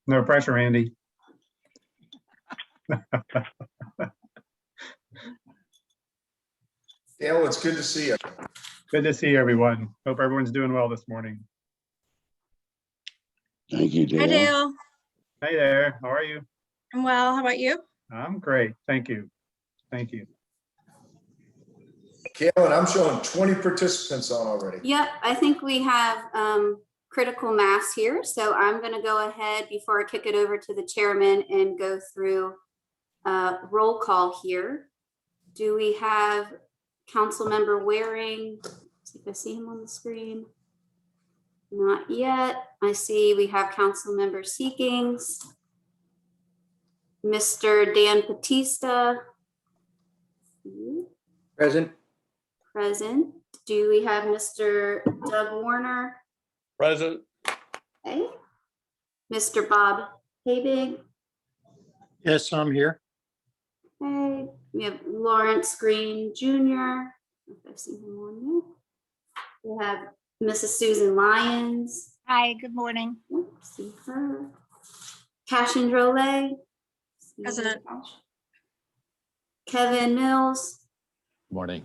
No pressure, Andy. Dale, it's good to see you. Good to see everyone. Hope everyone's doing well this morning. Thank you, Dale. Hi, Dale. Hey there, how are you? I'm well. How about you? I'm great, thank you. Thank you. Kaylin, I'm showing 20 participants on already. Yep, I think we have critical mass here. So I'm going to go ahead before I kick it over to the chairman and go through roll call here. Do we have Councilmember Waring? Let's see if I see him on the screen. Not yet. I see we have Councilmember Seekings, Mr. Dan Batista. Present. Present. Do we have Mr. Doug Warner? Present. Okay. Mr. Bob Habig. Yes, I'm here. Okay. We have Lawrence Green Jr. If I've seen him on yet. We have Mrs. Susan Lyons. Hi, good morning. Yep, see her. Cashin Drolet. Present. Kevin Mills. Morning.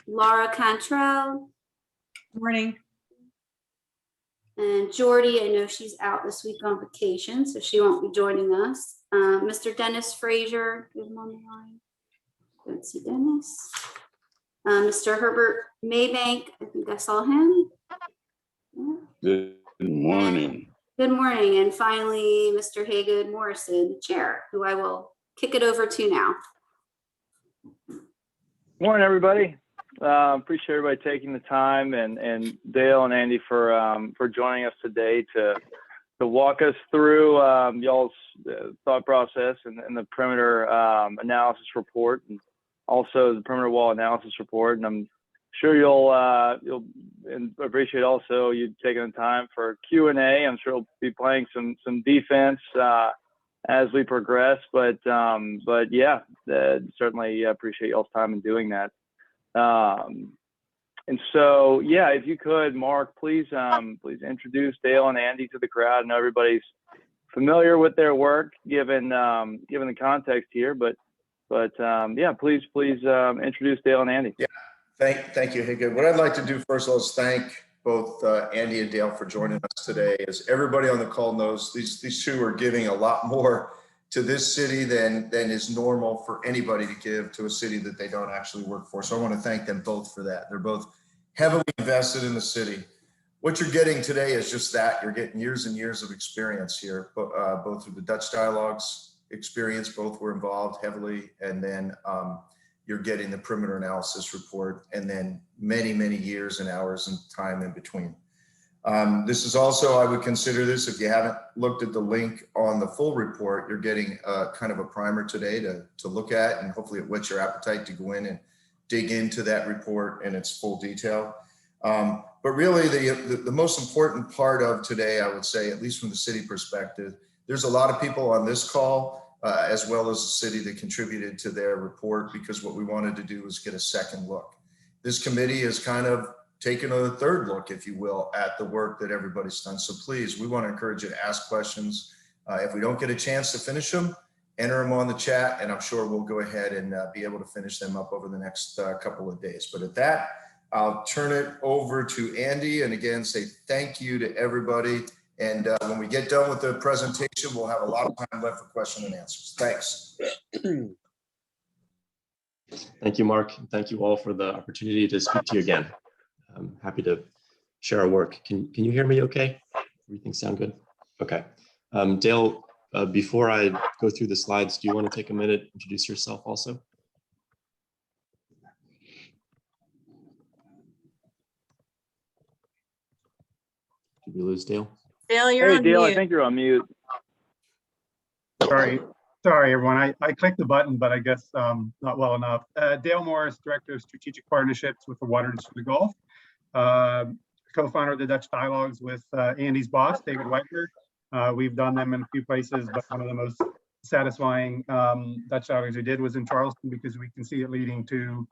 Laura Cantrell. Morning. And Jordy, I know she's out this week on vacation, so she won't be joining us. Mr. Dennis Frazier, good on the line. Don't see Dennis. Mr. Herbert Maybank, I think I saw him. Yeah. Good morning. Good morning. And finally, Mr. Haygood Morrison, the chair, who I will kick it over to now. Morning, everybody. Appreciate everybody taking the time, and Dale and Andy for joining us today to walk us through y'all's thought process and the perimeter analysis report, and also the perimeter wall analysis report. And I'm sure you'll appreciate also you taking the time for Q&A. I'm sure we'll be playing some defense as we progress, but yeah, certainly appreciate y'all's time in doing that. And so, yeah, if you could, Mark, please introduce Dale and Andy to the crowd. I know everybody's familiar with their work, given the context here, but yeah, please introduce Dale and Andy. Yeah, thank you, Haygood. What I'd like to do first of all is thank both Andy and Dale for joining us today. As everybody on the call knows, these two are giving a lot more to this city than is normal for anybody to give to a city that they don't actually work for. So I want to thank them both for that. They're both heavily invested in the city. What you're getting today is just that. You're getting years and years of experience here, both through the Dutch Dialogues experience, both were involved heavily, and then you're getting the perimeter analysis report, and then many, many years and hours and time in between. This is also, I would consider this, if you haven't looked at the link on the full report, you're getting kind of a primer today to look at, and hopefully it whets your appetite to go in and dig into that report in its full detail. But really the most important part of today, I would say, at least from the city perspective, there's a lot of people on this call, as well as the city, that contributed to their report, because what we wanted to do was get a second look. This committee has kind of taken a third look, if you will, at the work that everybody's done. So please, we want to encourage you to ask questions. If we don't get a chance to finish them, enter them on the chat, and I'm sure we'll go ahead and be able to finish them up over the next couple of days. But at that, I'll turn it over to Andy, and again, say thank you to everybody. And when we get done with the presentation, we'll have a lot of time left for question and answers. Thanks. Thank you, Mark. And thank you all for the opportunity to speak to you again. I'm happy to share our work. Can you hear me okay? Everything sound good? Okay. Dale, before I go through the slides, do you want to take a minute, introduce yourself also? Did we lose Dale? Dale, you're Hey, on Dale, mute. I think you're on mute. Sorry, everyone. I clicked the button, but I guess not well enough. Dale Morris, Director of Strategic Partnerships with the Water Industry of the Gulf, co-founder of the Dutch Dialogues with Andy's boss, David Whitener. We've done them in a few places, but one of the most satisfying Dutch Dialogues we did was in Charleston, because we can see it leading to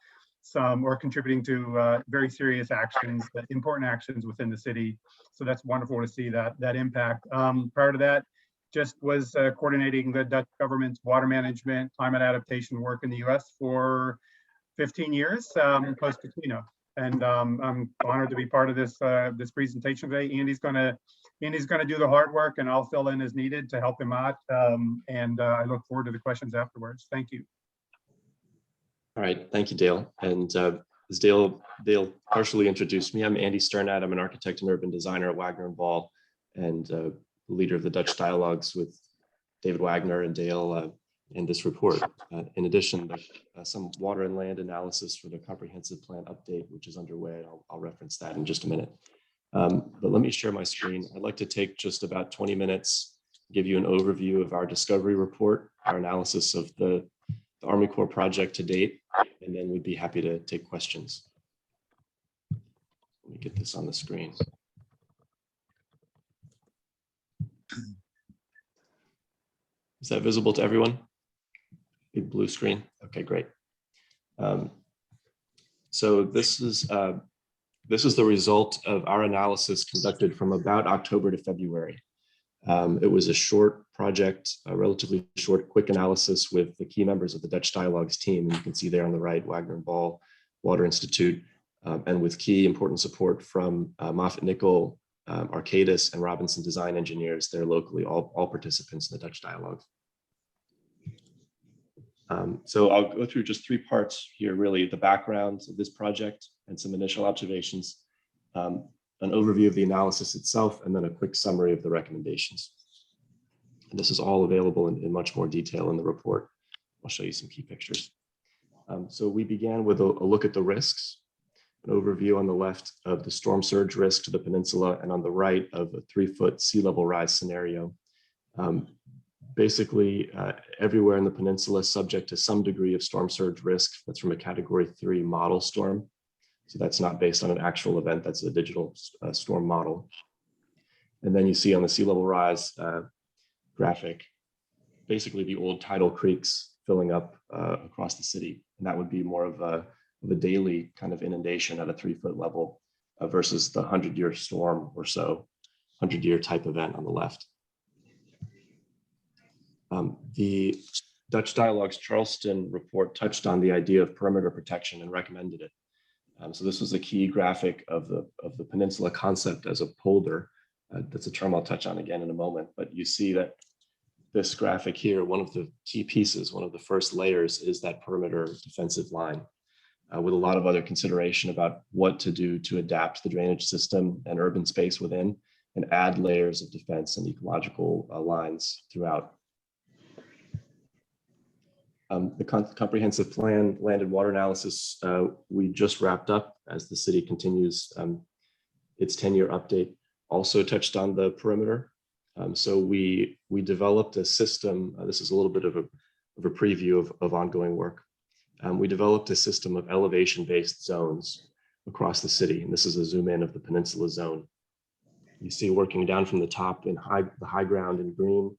some or contributing to very serious actions, important actions within the city. So that's wonderful to see that impact. Prior to that, just was coordinating the Dutch government's water management, climate adaptation work in the US for 15 years post Katrina. And I'm honored to be part of this this presentation today. Andy's gonna do the hard work, and I'll fill in as needed to help him out. I look forward to the questions afterwards. Thank you. All right, thank you, Dale. And as Dale partially introduced me, I'm Andy Sternat. I'm an architect and urban designer at Wagner and Ball, and leader of the Dutch dialogues with David Wagner and Dale in this report. In addition, some water and land analysis for the comprehensive plan update, which is underway. I'll reference that in just a minute. But let me share my screen. I'd like to take just about 20 minutes, give you an overview of our discovery report, our analysis of the Army Corps project to date, and then we'd be happy to take questions. Let me get this on the screen. Is that visible to everyone? Big blue screen. Okay, great. So this is the result of our analysis conducted from about October to February. It was a short project, a relatively short, quick analysis with the key members of the Dutch Dialogues team. And you can see there on the right, Wagner and Ball, Water Institute, and with key important support from Moffitt Nickel, Arcadis, and Robinson Design Engineers there locally, all participants in the Dutch Dialogue. So I'll go through just three parts here, really: the background of this project and some initial observations, an overview of the analysis itself, and then a quick summary of the recommendations. And this is all available in much more detail in the report. I'll show you some key pictures. So we began with a look at the risks, an overview on the left of the storm surge risk to the peninsula, and on the right of a 3-foot sea level rise scenario. Basically, everywhere in the peninsula is subject to some degree of storm surge risk. That's from a Category 3 model storm. So that's not based on an actual event, that's a digital storm model. And then you see on the sea level rise graphic, basically the old tidal creeks filling up across the city. And that would be more of a daily kind of inundation at a 3-foot level versus the 100-year storm or so, 100-year type event on the left. The Dutch Dialogues Charleston report touched on the idea of perimeter protection and recommended it. So this was a key graphic of the peninsula concept as a polder. That's a term I'll touch on again in a moment, but you see that this graphic here, one of the key pieces, one of the first layers is that perimeter defensive line with a lot of other consideration about what to do to adapt the drainage system and urban space within and add layers of defense and ecological lines throughout. The comprehensive plan land and water analysis we just wrapped up as the city continues its 10-year update also touched on the perimeter. So we developed a system. This is a little bit of a preview of ongoing work. We developed a system of elevation-based zones across the city, and this is a zoom in of the peninsula zone. You see working down from the top in the high ground in green.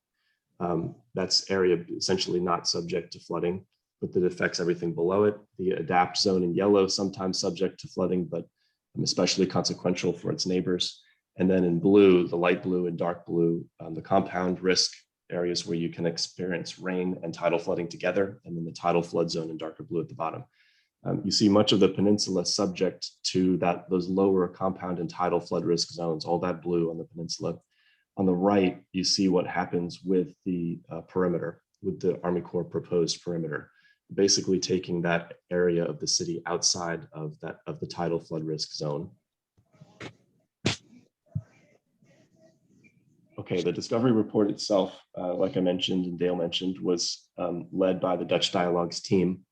That's area essentially not subject to flooding, but that affects everything below it. The adapt zone in yellow, sometimes subject to flooding, but especially consequential for its neighbors. And then in blue, the light blue and dark blue, the compound risk areas where you can experience rain and tidal flooding together, and then the tidal flood zone in darker blue at the bottom. You see much of the peninsula subject to those lower compound and tidal flood risk zones, all that blue on the peninsula. On the right, you see what happens with the perimeter, with the Army Corps proposed perimeter, basically taking that area of the city outside of the tidal flood risk zone. Okay, the discovery report itself, like I mentioned and Dale mentioned, was led by the Dutch Dialogues team.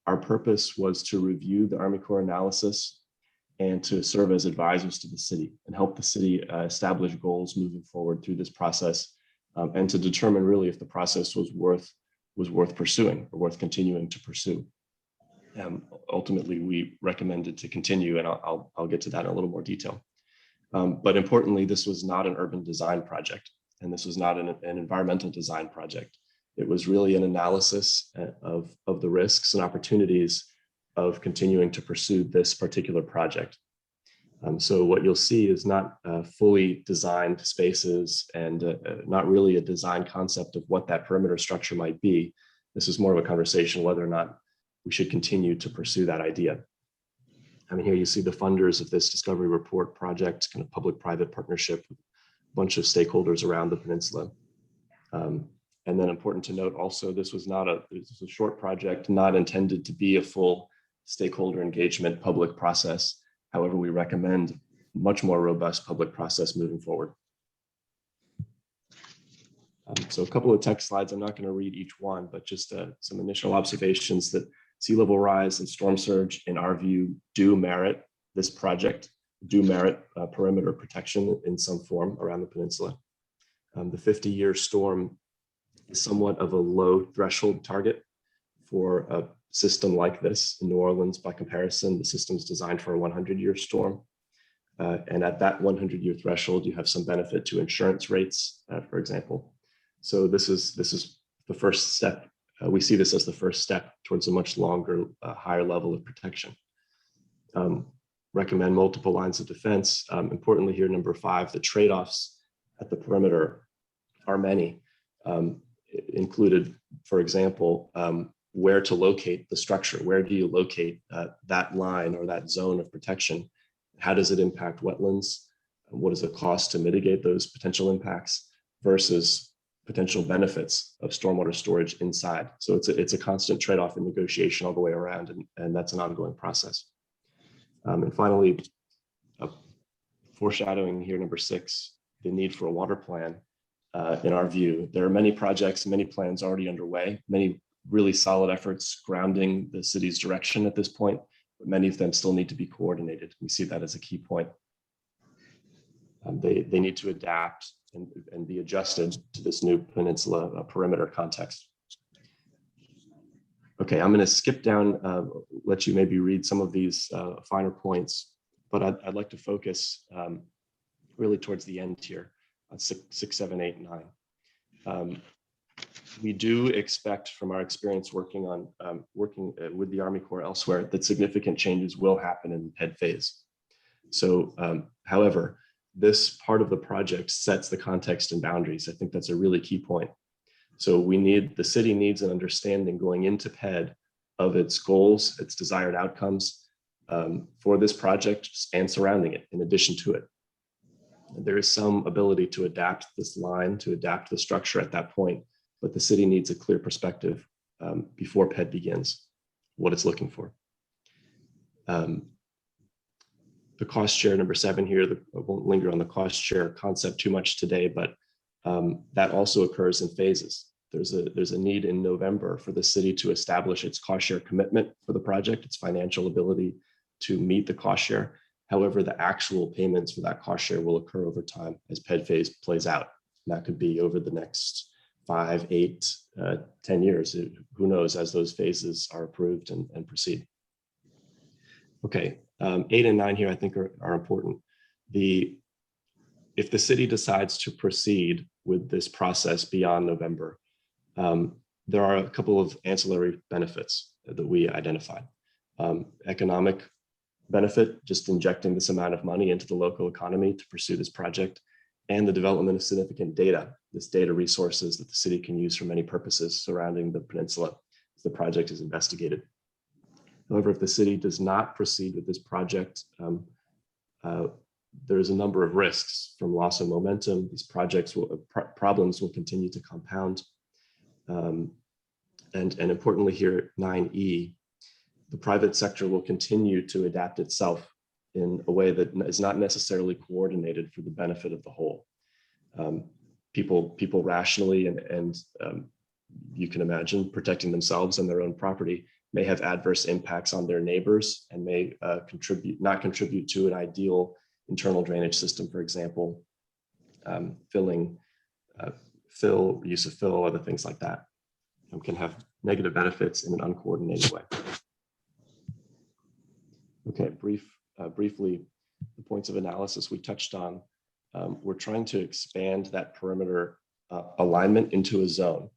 Our purpose was to review the Army Corps analysis and to serve as advisors to the city and help the city establish goals moving forward through this process, and to determine really if the process was worth pursuing or worth continuing to pursue. Ultimately, we recommended to continue, and I'll get to that in a little more detail. But importantly, this was not an urban design project, and this was not an environmental design project. It was really an analysis of the risks and opportunities of continuing to pursue this particular project. So what you'll see is not fully designed spaces and not really a design concept of what that perimeter structure might be. This is more of a conversation whether or not we should continue to pursue that idea. I mean, here you see the funders of this Discovery Report project, kind of public-private partnership with a bunch of stakeholders around the peninsula. And then important to note also, this was a short project, not intended to be a full stakeholder engagement public process. However, we recommend much more robust public process moving forward. So a couple of text slides, I'm not going to read each one, but just some initial observations that sea level rise and storm surge, in our view, do merit this project, do merit perimeter protection in some form around the peninsula. The 50-year storm is somewhat of a low threshold target for a system like this in New Orleans. By comparison, the system is designed for a 100-year storm. And at that 100-year threshold, you have some benefit to insurance rates, for example. So this is the first step. We see this as the first step towards a much longer, higher level of protection. Recommend multiple lines of defense. Importantly here, number 5, the trade-offs at the perimeter are many. Included, for example, where to locate the structure. Where do you locate that line or that zone of protection? How does it impact wetlands? What is the cost to mitigate those potential impacts versus potential benefits of stormwater storage inside? So it's a constant trade-off in negotiation all the way around, and that's an ongoing process. And finally, foreshadowing here, number 6, the need for a water plan. In our view, there are many projects, many plans already underway, many really solid efforts grounding the city's direction at this point, but many of them still need to be coordinated. We see that as a key point. They need to adapt and be adjusted to this new peninsula perimeter context. Okay, I'm going to skip down, let you maybe read some of these finer points, but I'd like to focus really towards the end here on 6, 7, 8, 9. We do expect from our experience working with the Army Corps elsewhere that significant changes will happen in the PED phase. So, however, this part of the project sets the context and boundaries. I think that's a really key point. So the city needs an understanding going into PED of its goals, its desired outcomes for this project and surrounding it, in addition to it. There is some ability to adapt this line, to adapt the structure at that point, but the city needs a clear perspective before PED begins, what it's looking for. The cost share, number 7 here, I won't linger on the cost share concept too much today, but that also occurs in phases. There's a need in November for the city to establish its cost share commitment for the project, its financial ability to meet the cost share. However, the actual payments for that cost share will occur over time as PED phase plays out. And that could be over the next 5, 8, 10 years. Who knows, as those phases are approved and proceed. Okay, 8 and 9 here I think are important. If the city decides to proceed with this process beyond November, there are a couple of ancillary benefits that we identified. Economic benefit, just injecting this amount of money into the local economy to pursue this project, and the development of significant data, this data resources that the city can use for many purposes surrounding the peninsula as the project is investigated. However, if the city does not proceed with this project, there's a number of risks from loss of momentum. These problems will continue to compound. And importantly here, 9E, the private sector will continue to adapt itself in a way that is not necessarily coordinated for the benefit of the whole. People rationally and you can imagine protecting themselves and their own property may have adverse impacts on their neighbors and may not contribute to an ideal internal drainage system, for example, use of fill, other things like that, can have negative benefits in an uncoordinated way. Okay, briefly, the points of analysis we touched on. We're trying to expand that perimeter alignment into a zone.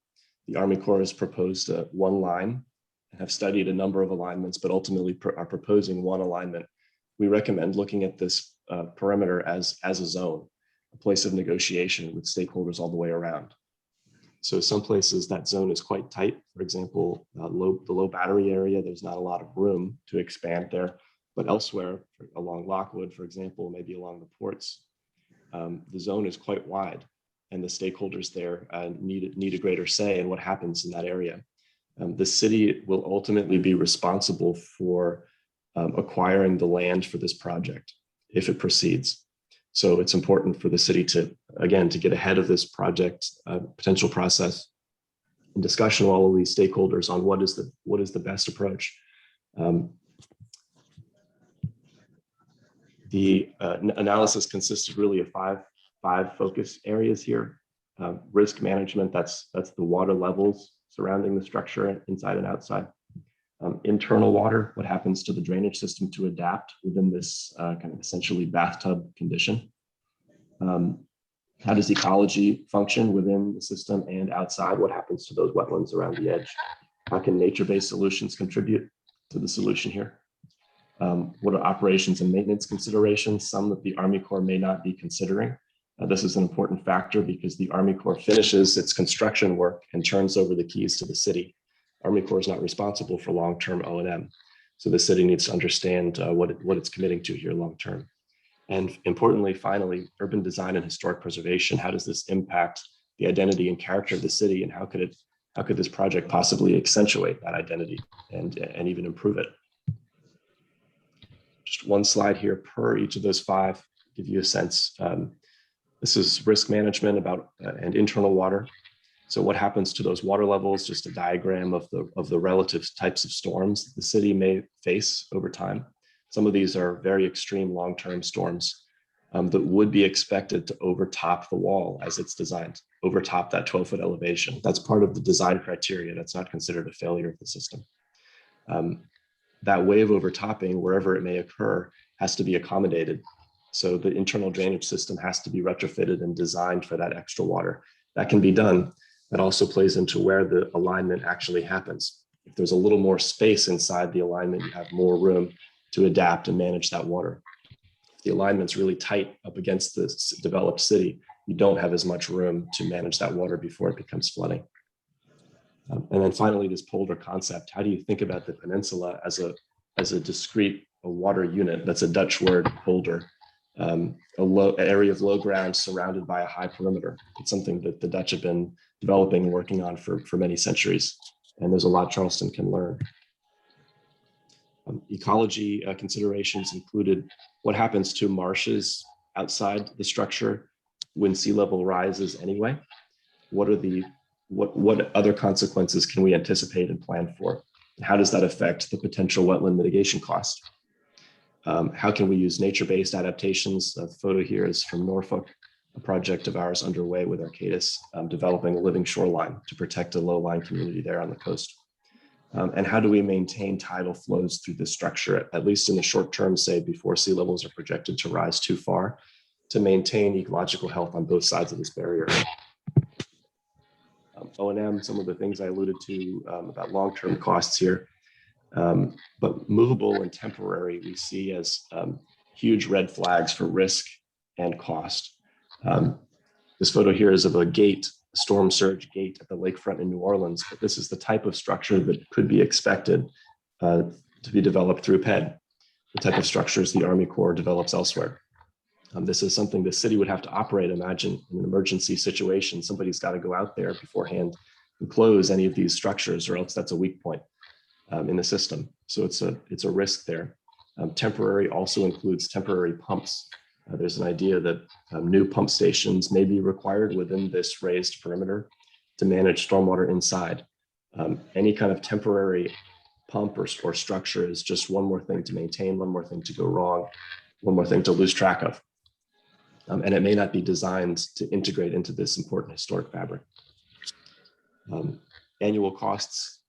The Army Corps has proposed one line and have studied a number of alignments, but ultimately are proposing one alignment, we recommend looking at this perimeter as a zone, a place of negotiation with stakeholders all the way around. So some places that zone is quite tight. For example, the low battery area, there's not a lot of room to expand there. But elsewhere, along Lockwood, for example, maybe along the ports, the zone is quite wide, and the stakeholders there need a greater say in what happens in that area. The city will ultimately be responsible for acquiring the land for this project if it proceeds. So it's important for the city to, again, to get ahead of this project potential process and discussion with all of these stakeholders on what is the best approach. The analysis consisted really of five focus areas here. Risk management, that's the water levels surrounding the structure inside and outside. Internal water, what happens to the drainage system to adapt within this kind of essentially bathtub condition? How does ecology function within the system and outside? What happens to those wetlands around the edge? How can nature-based solutions contribute to the solution here? What are operations and maintenance considerations? Some that the Army Corps may not be considering. This is an important factor because the Army Corps finishes its construction work and turns over the keys to the city. Army Corps is not responsible for long-term O&M. So the city needs to understand what it's committing to here long-term. And importantly, finally, urban design and historic preservation. How does this impact the identity and character of the city, and how could this project possibly accentuate that identity and even improve it? Just one slide here per each of those five, give you a sense. This is risk management and internal water. So what happens to those water levels? Just a diagram of the relative types of storms that the city may face over time. Some of these are very extreme long-term storms that would be expected to overtop the wall as it's designed, overtop that 12-foot elevation. That's part of the design criteria. That's not considered a failure of the system. That wave overtopping, wherever it may occur, has to be accommodated. So the internal drainage system has to be retrofitted and designed for that extra water. That can be done. That also plays into where the alignment actually happens. If there's a little more space inside the alignment, you have more room to adapt and manage that water. If the alignment's really tight up against the developed city, you don't have as much room to manage that water before it becomes flooding. And then finally, this polder concept. How do you think about the peninsula as a discrete water unit? That's a Dutch word, polder. An area of low ground surrounded by a high perimeter. It's something that the Dutch have been developing and working on for many centuries. And there's a lot Charleston can learn. Ecology considerations included what happens to marshes outside the structure when sea level rises anyway. What other consequences can we anticipate and plan for? And how does that affect the potential wetland mitigation cost? How can we use nature-based adaptations? The photo here is from Norfolk, a project of ours underway with Arcadis, developing a living shoreline to protect a low-lying community there on the coast. And how do we maintain tidal flows through this structure, at least in the short term, say before sea levels are projected to rise too far, to maintain ecological health on both sides of this barrier? O&M, some of the things I alluded to about long-term costs here. But movable and temporary we see as huge red flags for risk and cost. This photo here is of a gate, a storm surge gate at the lakefront in New Orleans, but this is the type of structure that could be expected to be developed through PED, the type of structures the Army Corps develops elsewhere. This is something the city would have to operate. Imagine in an emergency situation, somebody's got to go out there beforehand and close any of these structures, or else that's a weak point in the system. So it's a risk there. Temporary also includes temporary pumps. There's an idea that new pump stations may be required within this raised perimeter to manage stormwater inside. Any kind of temporary pump or structure is just one more thing to maintain, one more thing to go wrong, one more thing to lose track of. And it may not be designed to integrate into this important historic fabric. Annual costs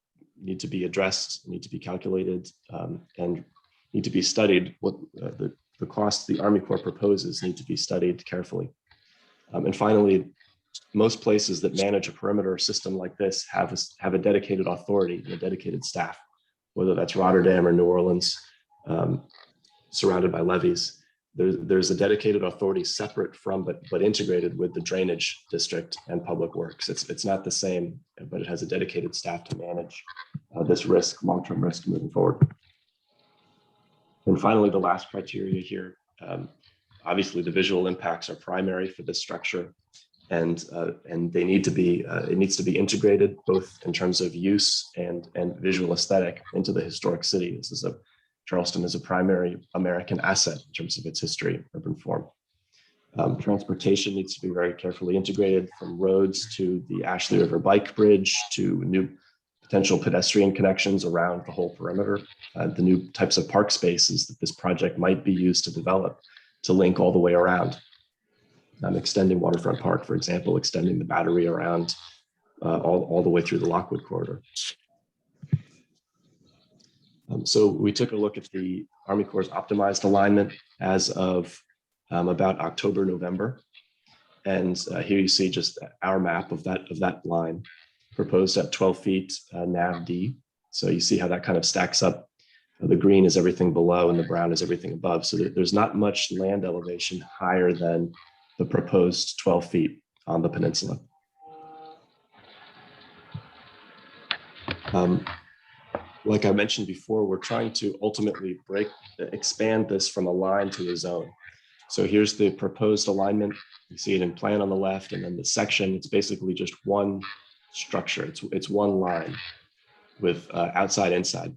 need to be addressed, need to be calculated, and need to be studied. What the costs the Army Corps proposes need to be studied carefully. And finally, most places that manage a perimeter system like this have a dedicated authority, a dedicated staff. whether that's Rotterdam or New Orleans, surrounded by levees. There's a dedicated authority separate from, but integrated with the drainage district and public works. It's not the same, but it has a dedicated staff to manage this risk, long-term risk moving forward. And finally, the last criteria here, obviously the visual impacts are primary for this structure, and they need to be, it needs to be integrated both in terms of use and visual aesthetic into the historic city. Charleston is a primary American asset in terms of its history, urban form. Transportation needs to be very carefully integrated, from roads to the Ashley River Bike Bridge to new potential pedestrian connections around the whole perimeter, the new types of park spaces that this project might be used to develop to link all the way around. Extending Waterfront Park, for example, extending the Battery around all the way through the Lockwood Corridor. So we took a look at the Army Corps' optimized alignment as of about October, November. And here you see just our map of that line proposed at 12 feet NAV-D. So you see how that kind of stacks up. The green is everything below and the brown is everything above. So there's not much land elevation higher than the proposed 12 feet on the peninsula. Like I mentioned before, we're trying to ultimately expand this from a line to a zone. So here's the proposed alignment. You see it in plan on the left, and then the section, it's basically just one structure. It's one line with outside, inside.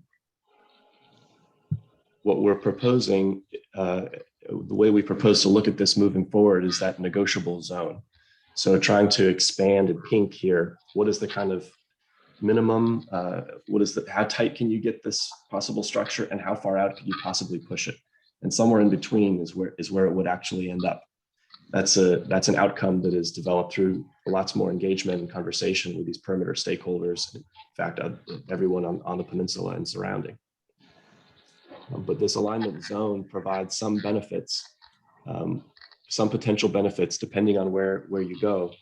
What we're proposing, the way we propose to look at this moving forward is that negotiable zone. So trying to expand in pink here, what is the kind of minimum, how tight can you get this possible structure, and how far out could you possibly push it? And somewhere in between is where it would actually end up. That's an outcome that is developed through lots more engagement and conversation with these perimeter stakeholders. In fact, everyone on the peninsula and surrounding. But this alignment zone provides some benefits, some potential benefits, depending on where you go,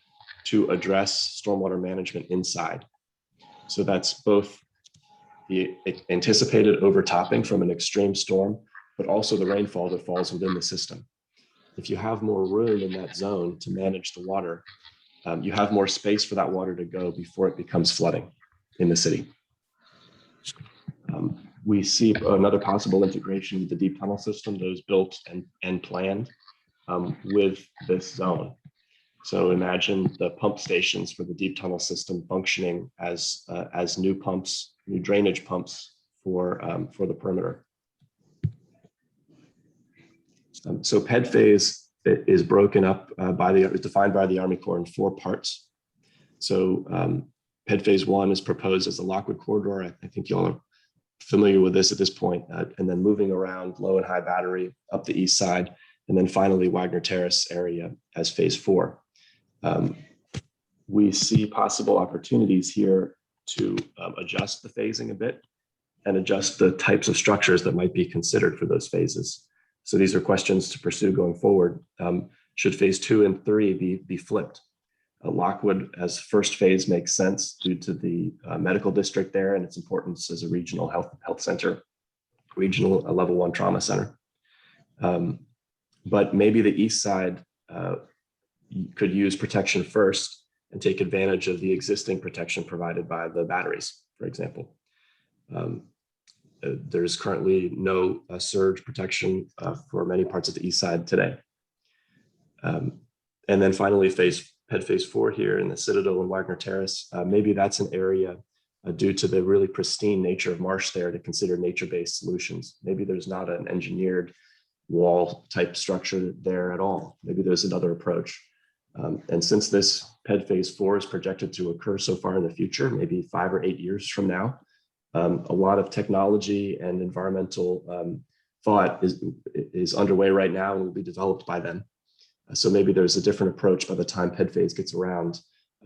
to address stormwater management inside. So that's both the anticipated overtopping from an extreme storm, but also the rainfall that falls within the system. If you have more room in that zone to manage the water, you have more space for that water to go before it becomes flooding in the city. We see another possible integration with the deep tunnel system that was built and planned with this zone. So imagine the pump stations for the deep tunnel system functioning as new pumps, new drainage pumps for the perimeter. So PED phase is broken up defined by the Army Corps in 4 parts. So PED phase 1 is proposed as the Lockwood Corridor. I think y'all are familiar with this at this point, and then moving around Low and High Battery up the east side, and then finally Wagner Terrace area as phase 4. We see possible opportunities here to adjust the phasing a bit and adjust the types of structures that might be considered for those phases. So these are questions to pursue going forward. Should phase 2 and 3 be flipped? Lockwood as first phase makes sense due to the medical district there and its importance as a regional health center, regional level 1 trauma center. But maybe the east side could use protection first and take advantage of the existing protection provided by the batteries, for example. There's currently no surge protection for many parts of the east side today. And then finally, PED phase 4 here in the Citadel and Wagner Terrace, maybe that's an area due to the really pristine nature of marsh there to consider nature-based solutions. Maybe there's not an engineered wall type structure there at all. Maybe there's another approach. And since this PED phase 4 is projected to occur so far in the future, maybe 5 or 8 years from now, a lot of technology and environmental thought is underway right now and will be developed by then. So maybe there's a different approach by the time PED phase gets around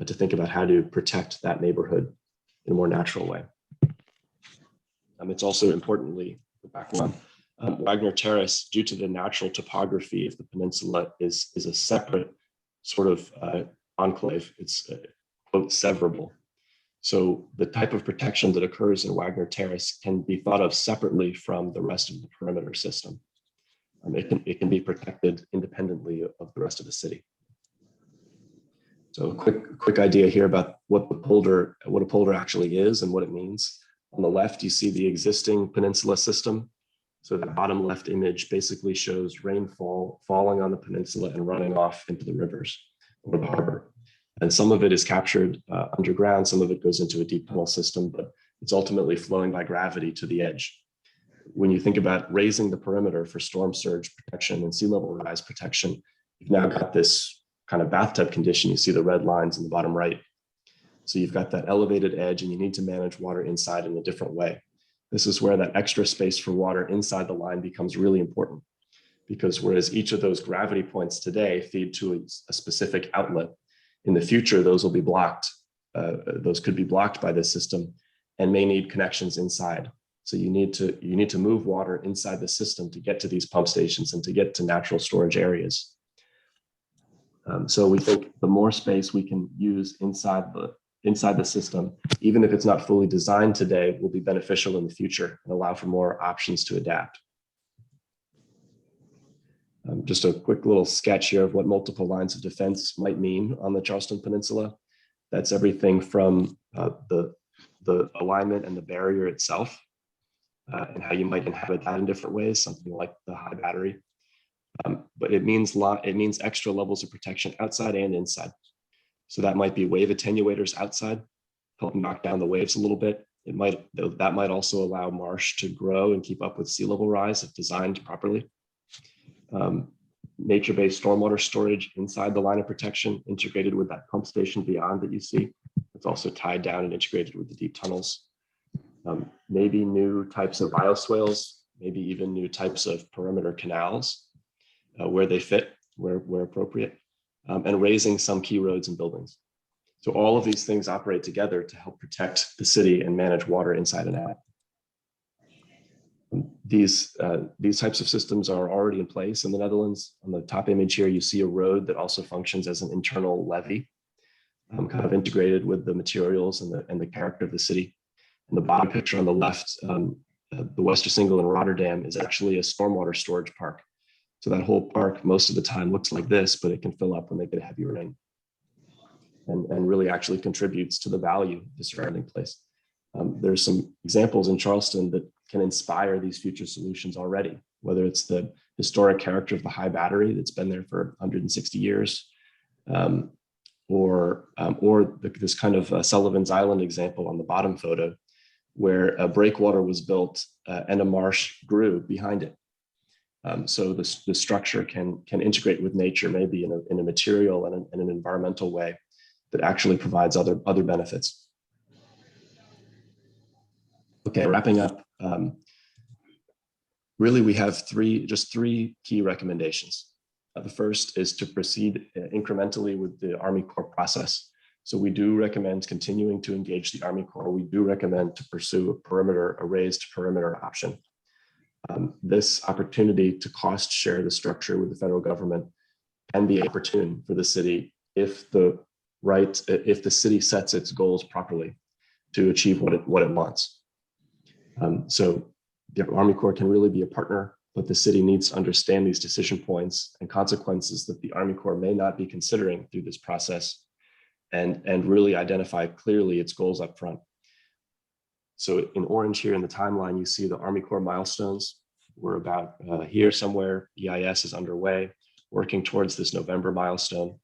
to think about how to protect that neighborhood in a more natural way. It's also importantly, background, Wagner Terrace, due to the natural topography of the peninsula, is a separate sort of enclave. It's quote severable. So the type of protection that occurs in Wagner Terrace can be thought of separately from the rest of the perimeter system. It can be protected independently of the rest of the city. So a quick idea here about what a polder actually is and what it means. On the left, you see the existing peninsula system. So the bottom left image basically shows rainfall falling on the peninsula and running off into the rivers or the harbor. And some of it is captured underground, some of it goes into a deep tunnel system, but it's ultimately flowing by gravity to the edge. When you think about raising the perimeter for storm surge protection and sea level rise protection, you've now got this kind of bathtub condition. You see the red lines in the bottom right. So you've got that elevated edge and you need to manage water inside in a different way. This is where that extra space for water inside the line becomes really important, because whereas each of those gravity points today feed to a specific outlet, in the future, those will be blocked. Those could be blocked by this system and may need connections inside. So you need to move water inside the system to get to these pump stations and to get to natural storage areas. So we think the more space we can use inside the system, even if it's not fully designed today, will be beneficial in the future and allow for more options to adapt. Just a quick little sketch here of what multiple lines of defense might mean on the Charleston Peninsula. That's everything from the alignment and the barrier itself, and how you might inhabit that in different ways, something like the high battery. But it means extra levels of protection outside and inside. So that might be wave attenuators outside, help knock down the waves a little bit. That might also allow marsh to grow and keep up with sea level rise if designed properly. Nature-based stormwater storage inside the line of protection, integrated with that pump station beyond that you see. It's also tied down and integrated with the deep tunnels. Maybe new types of bioswales, maybe even new types of perimeter canals where they fit, where appropriate, and raising some key roads and buildings. So all of these things operate together to help protect the city and manage water inside and out. These types of systems are already in place in the Netherlands. On the top image here, you see a road that also functions as an internal levee, kind of integrated with the materials and the character of the city. And the bottom picture on the left, the Westersingle in Rotterdam is actually a stormwater storage park. So that whole park most of the time looks like this, but it can fill up when they get heavy rain, and really actually contributes to the value of the surrounding place. There's some examples in Charleston that can inspire these future solutions already, whether it's the historic character of the high battery that's been there for 160 years, or this kind of Sullivan's Island example on the bottom photo, where a breakwater was built and a marsh grew behind it. So the structure can integrate with nature, maybe in a material and in an environmental way that actually provides other benefits. Okay, wrapping up. Really, we have just three key recommendations. The first is to proceed incrementally with the Army Corps process. So we do recommend continuing to engage the Army Corps. We do recommend to pursue a raised perimeter option. This opportunity to cost share the structure with the federal government can be opportune for the city if the city sets its goals properly to achieve what it wants. So the Army Corps can really be a partner, but the city needs to understand these decision points and consequences that the Army Corps may not be considering through this process, and really identify clearly its goals up front. So in orange here in the timeline, you see the Army Corps milestones. We're about here somewhere. EIS is underway, working towards this November milestone.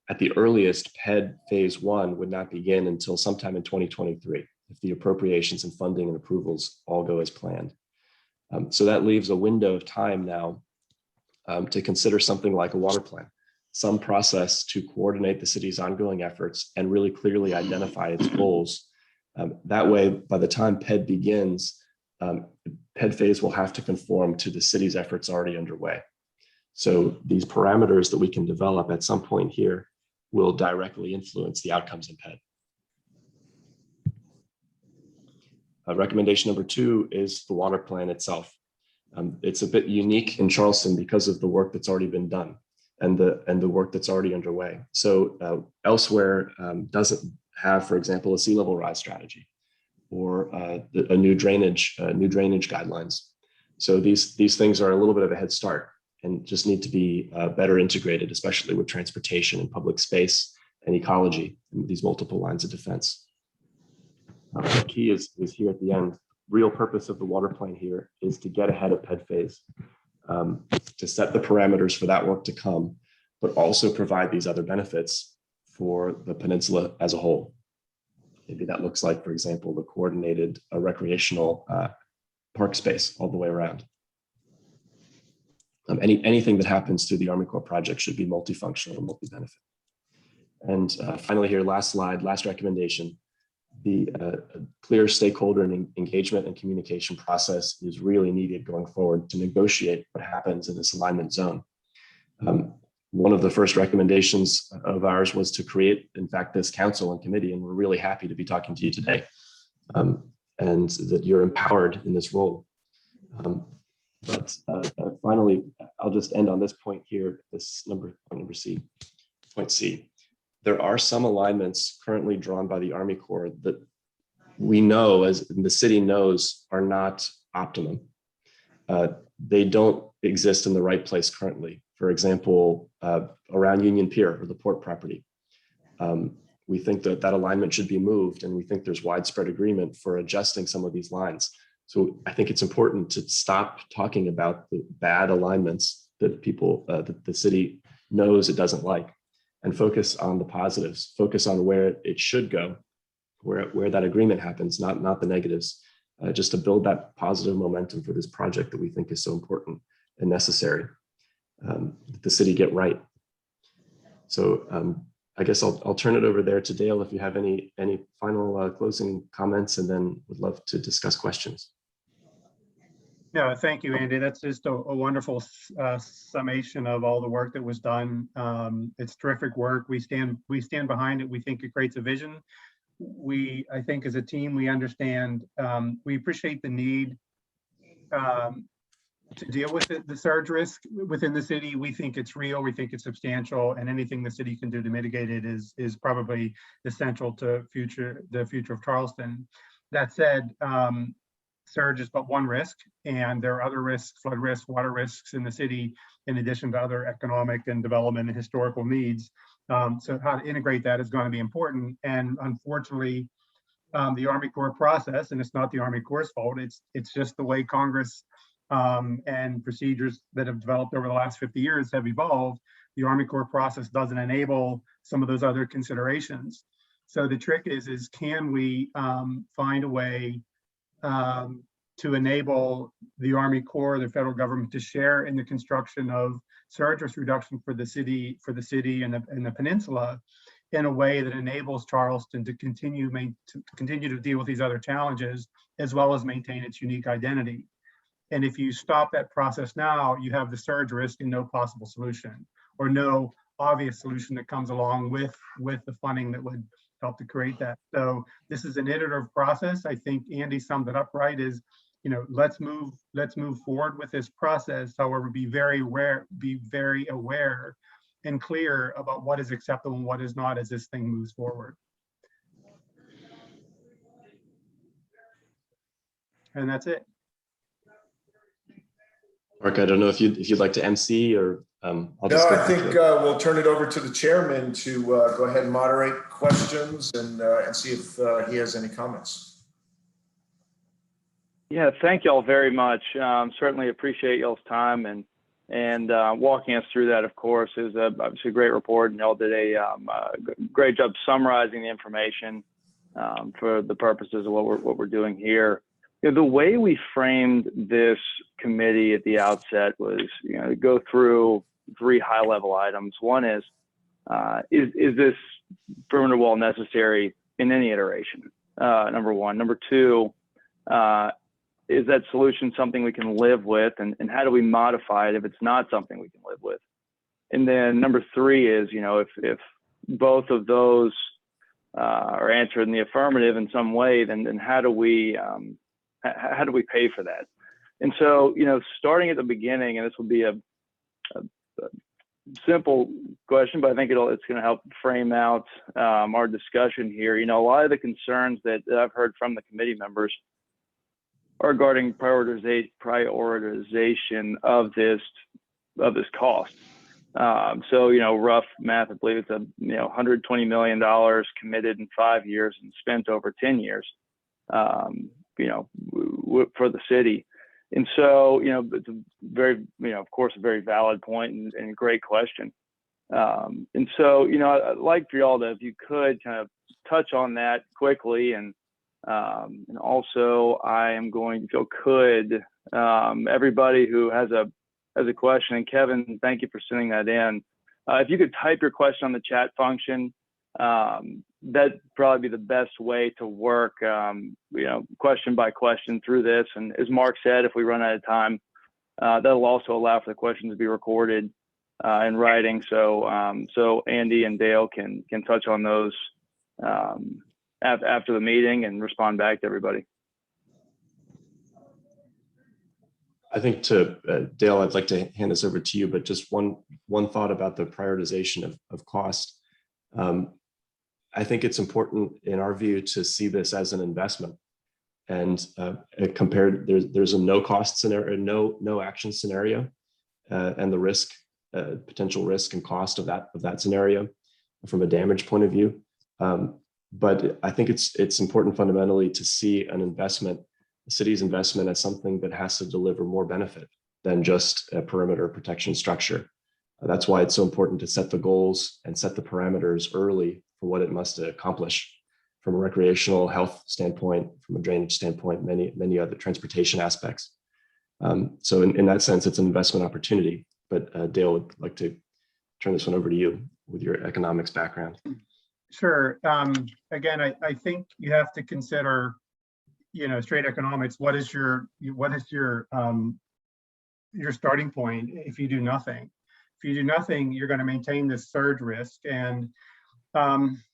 At the earliest, PED phase 1 would not begin until sometime in 2023, if the appropriations and funding and approvals all go as planned. So that leaves a window of time now to consider something like a water plan, some process to coordinate the city's ongoing efforts and really clearly identify its goals. That way, by the time PED begins, PED phase will have to conform to the city's efforts already underway. So these parameters that we can develop at some point here will directly influence the outcomes in PED. Recommendation number 2 is the water plan itself. It's a bit unique in Charleston because of the work that's already been done and the work that's already underway. So elsewhere have, for example, a sea level rise strategy or a new drainage guidelines. So these things are a little bit of a head start and just need to be better integrated, especially with transportation and public space and ecology, and these multiple lines of defense. The key is here at the end. Real purpose of the water plan here is to get ahead of PED phase, to set the parameters for that work to come, but also provide these other benefits for the peninsula as a whole. Maybe that looks like, for example, the coordinated recreational park space all the way around. Anything that happens through the Army Corps project should be multifunctional and multi-benefit. And finally here, last slide, last recommendation. The clear stakeholder and engagement and communication process is really needed going forward to negotiate what happens in this alignment zone. One of the first recommendations of ours was to create, in fact, this council and committee, and we're really happy to be talking to you today, and that you're empowered in this role. But finally, I'll just end on this point here, this point C. There are some alignments currently drawn by the Army Corps that we know, as the city knows, are not optimum. They don't exist in the right place currently. For example, around Union Pier or the port property. We think that alignment should be moved, and we think there's widespread agreement for adjusting some of these lines. So I think it's important to stop talking about the bad alignments that that the city knows it doesn't like, and focus on the positives, focus on where it should go, where that agreement happens, not the negatives, just to build that positive momentum for this project that we think is so important and necessary, that the city get right. So I guess I'll turn it over there to Dale if you have any final closing comments, and then would love to discuss questions. Yeah, thank you, Andy. That's just a wonderful summation of all the work that was done. It's terrific work. We stand behind it. We think it creates a vision. I think as a team, we understand, we appreciate the need to deal with the surge risk within the city. We think it's real, we think it's substantial, and anything the city can do to mitigate it is probably essential to the future of Charleston. That said, surge is but one risk, and there are other risks, flood risks, water risks in the city, in addition to other economic and development and historical needs. So how to integrate that is going to be important. And unfortunately, the Army Corps process, and it's not the Army Corps' fault, it's just the way Congress and procedures that have developed over the last 50 years have evolved. The Army Corps process doesn't enable some of those other considerations. So the trick is can we find a way to enable the Army Corps, the federal government, to share in the construction of surge risk reduction for the city and the peninsula in a way that enables Charleston to continue to deal with these other challenges, as well as maintain its unique identity. And if you stop that process now, you have the surge risk and no possible solution, or no obvious solution that comes along with the funding that would help to create that. So this is an iterative process. I think Andy summed it up right, is, let's move forward with this process. However, be very aware and clear about what is acceptable and what is not as this thing moves forward. And that's it. Mark, I don't know if you'd like to MC, or I'll just. No, I think we'll turn it over to the chairman to go ahead and moderate questions and see if he has any comments. Yeah, thank y'all very much. Certainly appreciate y'all's time and walking us through that. Of course, is obviously a great report, and y'all did a great job summarizing the information for the purposes of what we're doing here. The way we framed this committee at the outset was, to go through 3 high-level items. One is this perimeter wall necessary in any iteration? Number one. Number two, is that solution something we can live with, and how do we modify it if it's not something we can live with? And then number 3 is, if both of those are answered in the affirmative in some way, then how do we pay for that? And so, starting at the beginning, and this will be a simple question, but I think it's going to help frame out our discussion here. A lot of the concerns that I've heard from the committee members are regarding prioritization of this cost. So, rough math, I believe it's $120 million committed in 5 years and spent over 10 years, for the city. And so, it's a very, of course, a very valid point and great question. And so, I'd like for y'all to, if you could, kind of touch on that quickly. And also, I am going to, if you could, everybody who has a question, and Kevin, thank you for sending that in. If you could type your question on the chat function, that'd probably be the best way to work, question by question through this. And as Mark said, if we run out of time, that'll also allow for the questions to be recorded in writing. So Andy and Dale can touch on those after the meeting and respond back to everybody. I think Dale, I'd like to hand this over to you, but just one thought about the prioritization of cost. I think it's important in our view to see this as an investment, and compared, there's a no cost scenario, no action scenario, and the risk, potential risk and cost of that scenario from a damage point of view. But I think it's important fundamentally to see an investment, the city's investment, as something that has to deliver more benefit than just a perimeter protection structure. That's why it's so important to set the goals and set the parameters early for what it must accomplish from a recreational health standpoint, from a drainage standpoint, many other transportation aspects. So in that sense, it's an investment opportunity. But Dale, would like to turn this one over to you with your economics background. Sure. Again, I think you have to consider, straight economics. What is your starting point if you do nothing? If you do nothing, you're going to maintain this surge risk, and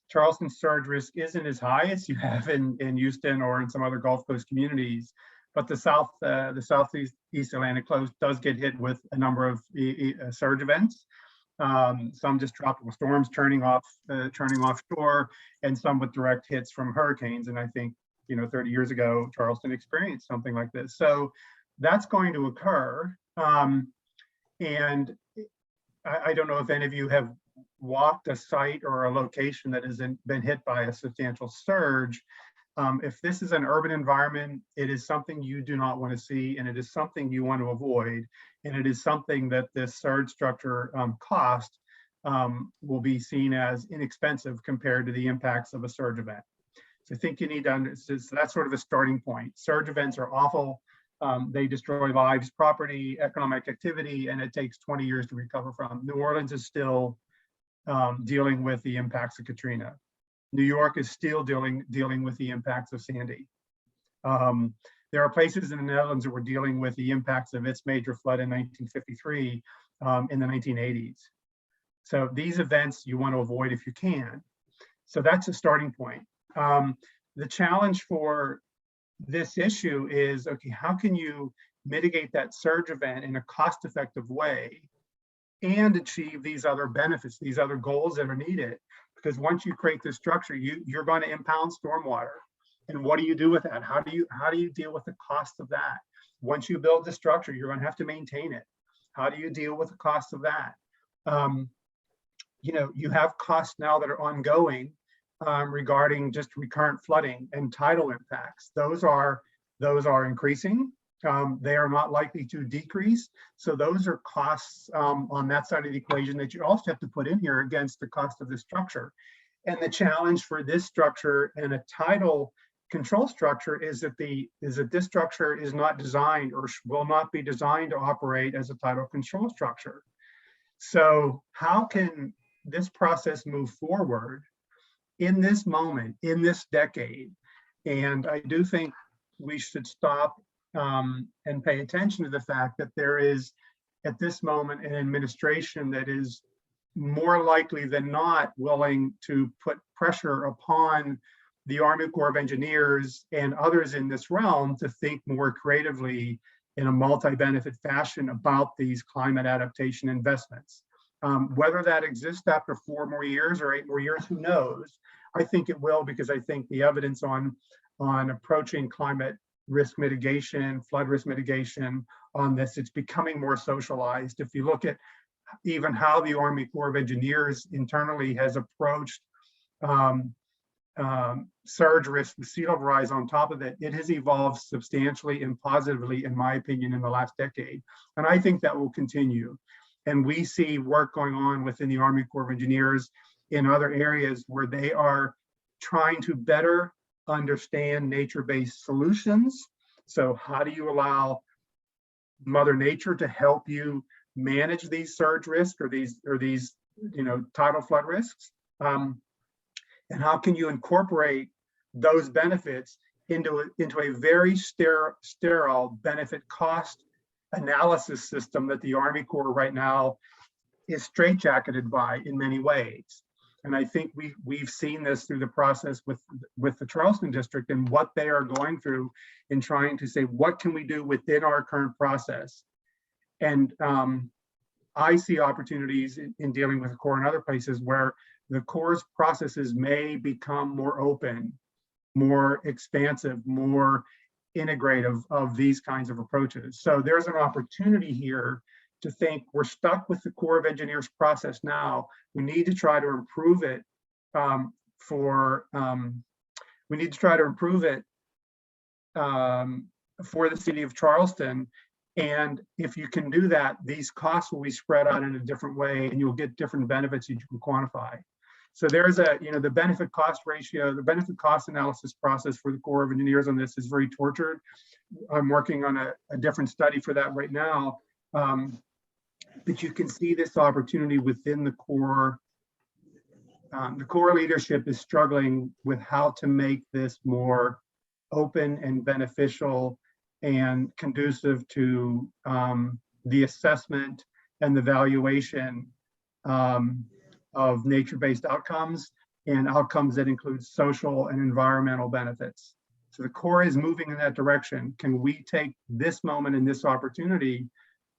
Charleston's surge risk isn't as high as you have in Houston or in some other Gulf Coast communities, but the southeast Atlantic coast does get hit with a number of surge events. Some just tropical storms turning offshore, and some with direct hits from hurricanes. And I think 30 years ago, Charleston experienced something like this. So that's going to occur. And I don't know if any of you have walked a site or a location that has been hit by a substantial surge. If this is an urban environment, it is something you do not want to see, and it is something you want to avoid. And it is something that this surge structure cost will be seen as inexpensive compared to the impacts of a surge event. So I think you need to understand, so that's sort of a starting point. Surge events are awful. They destroy lives, property, economic activity, and it takes 20 years to recover from. New Orleans is still dealing with the impacts of Katrina. New York is still dealing with the impacts of Sandy. There are places in the Netherlands that were dealing with the impacts of its major flood in 1953 in the 1980s. So these events you want to avoid if you can. So that's a starting point. The challenge for this issue is, okay, how can you mitigate that surge event in a cost-effective way and achieve these other benefits, these other goals that are needed? Because once you create this structure, you're going to impound stormwater. And what do you do with that? How do you deal with the cost of that? Once you build the structure, you're going to have to maintain it. How do you deal with the cost of that? You have costs now that are ongoing regarding just recurrent flooding and tidal impacts. Those are increasing. They are not likely to decrease. So those are costs on that side of the equation that you also have to put in here against the cost of the structure. And the challenge for this structure and a tidal control structure is that this structure is not designed or will not be designed to operate as a tidal control structure. So how can this process move forward in this moment, in this decade? And I do think we should stop and pay attention to the fact that there is, at this moment, an administration that is more likely than not willing to put pressure upon the Army Corps of Engineers and others in this realm to think more creatively in a multi-benefit fashion about these climate adaptation investments. Whether that exists after 4 more years or 8 more years, who knows? I think it will, because I think the evidence on approaching climate risk mitigation, flood risk mitigation on this, it's becoming more socialized. If you look at even how the Army Corps of Engineers internally has approached surge risk with sea level rise on top of it, it has evolved substantially and positively, in my opinion, in the last decade. And I think that will continue. And we see work going on within the Army Corps of Engineers in other areas where they are trying to better understand nature-based solutions. So how do you allow Mother Nature to help you manage these surge risks or these tidal flood risks? And how can you incorporate those benefits into a very sterile benefit cost analysis system that the Army Corps right now is straitjacketed by in many ways. And I think we've seen this through the process with the Charleston district and what they are going through in trying to say, what can we do within our current process? And I see opportunities in dealing with the Corps and other places where the Corps' processes may become more open, more expansive, more integrative of these kinds of approaches. So there's an opportunity here to think we're stuck with the Corps of Engineers process now. We need to try to improve it for the city of Charleston. And if you can do that, these costs will be spread out in a different way and you'll get different benefits that you can quantify. So there's the benefit cost ratio, the benefit cost analysis process for the Corps of Engineers on this is very tortured. I'm working on a different study for that right now. But you can see this opportunity within the Corps. The Corps leadership is struggling with how to make this more open and beneficial and conducive to the assessment and the valuation of nature-based outcomes and outcomes that include social and environmental benefits. So the Corps is moving in that direction. Can we take this moment and this opportunity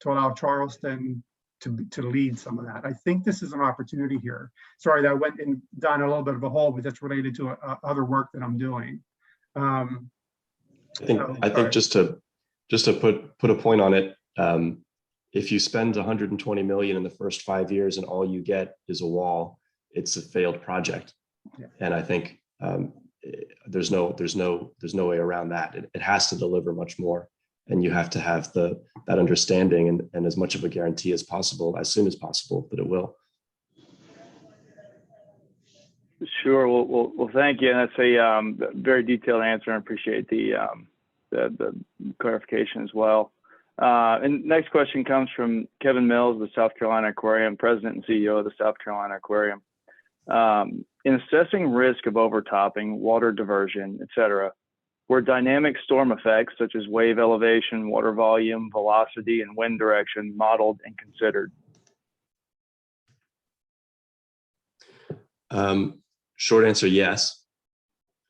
to allow Charleston to lead some of that? I think this is an opportunity here. Sorry, that went down a little bit of a hole, but that's related to other work that I'm doing. I think just to put a point on it, if you spend 120 million in the first 5 years and all you get is a wall, it's a failed project. Yeah. And I think there's no way around that. It has to deliver much more, and you have to have that understanding and as much of a guarantee as possible, as soon as possible, that it will. Sure. Well, thank you. And that's a very detailed answer. I appreciate the clarification as well. And next question comes from Kevin Mills, the South Carolina Aquarium, President and CEO of the South Carolina Aquarium. In assessing risk of overtopping, water diversion, et cetera, were dynamic storm effects such as wave elevation, water volume, velocity, and wind direction modeled and considered? Short answer, yes.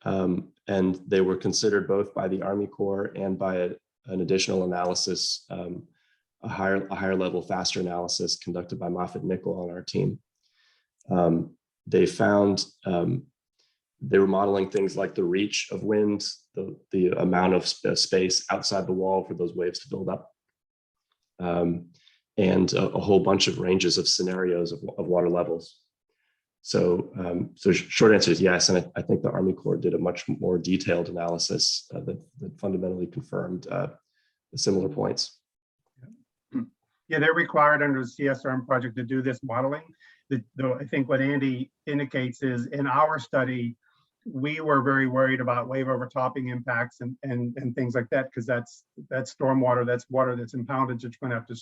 And they were considered both by the Army Corps and by an additional analysis, a higher level, faster analysis conducted by Moffitt-Nickel on our team. They found they were modeling things like the reach of wind, the amount of space outside the wall for those waves to build up, and a whole bunch of ranges of scenarios of water levels. So short answer is yes, and I think the Army Corps did a much more detailed analysis that fundamentally confirmed the similar points. Yeah, they're required under the CSRM project to do this modeling. Though I think what Andy indicates is in our study, we were very worried about wave overtopping impacts and things like that, because that's stormwater, that's water that's impounded, that you're going to have to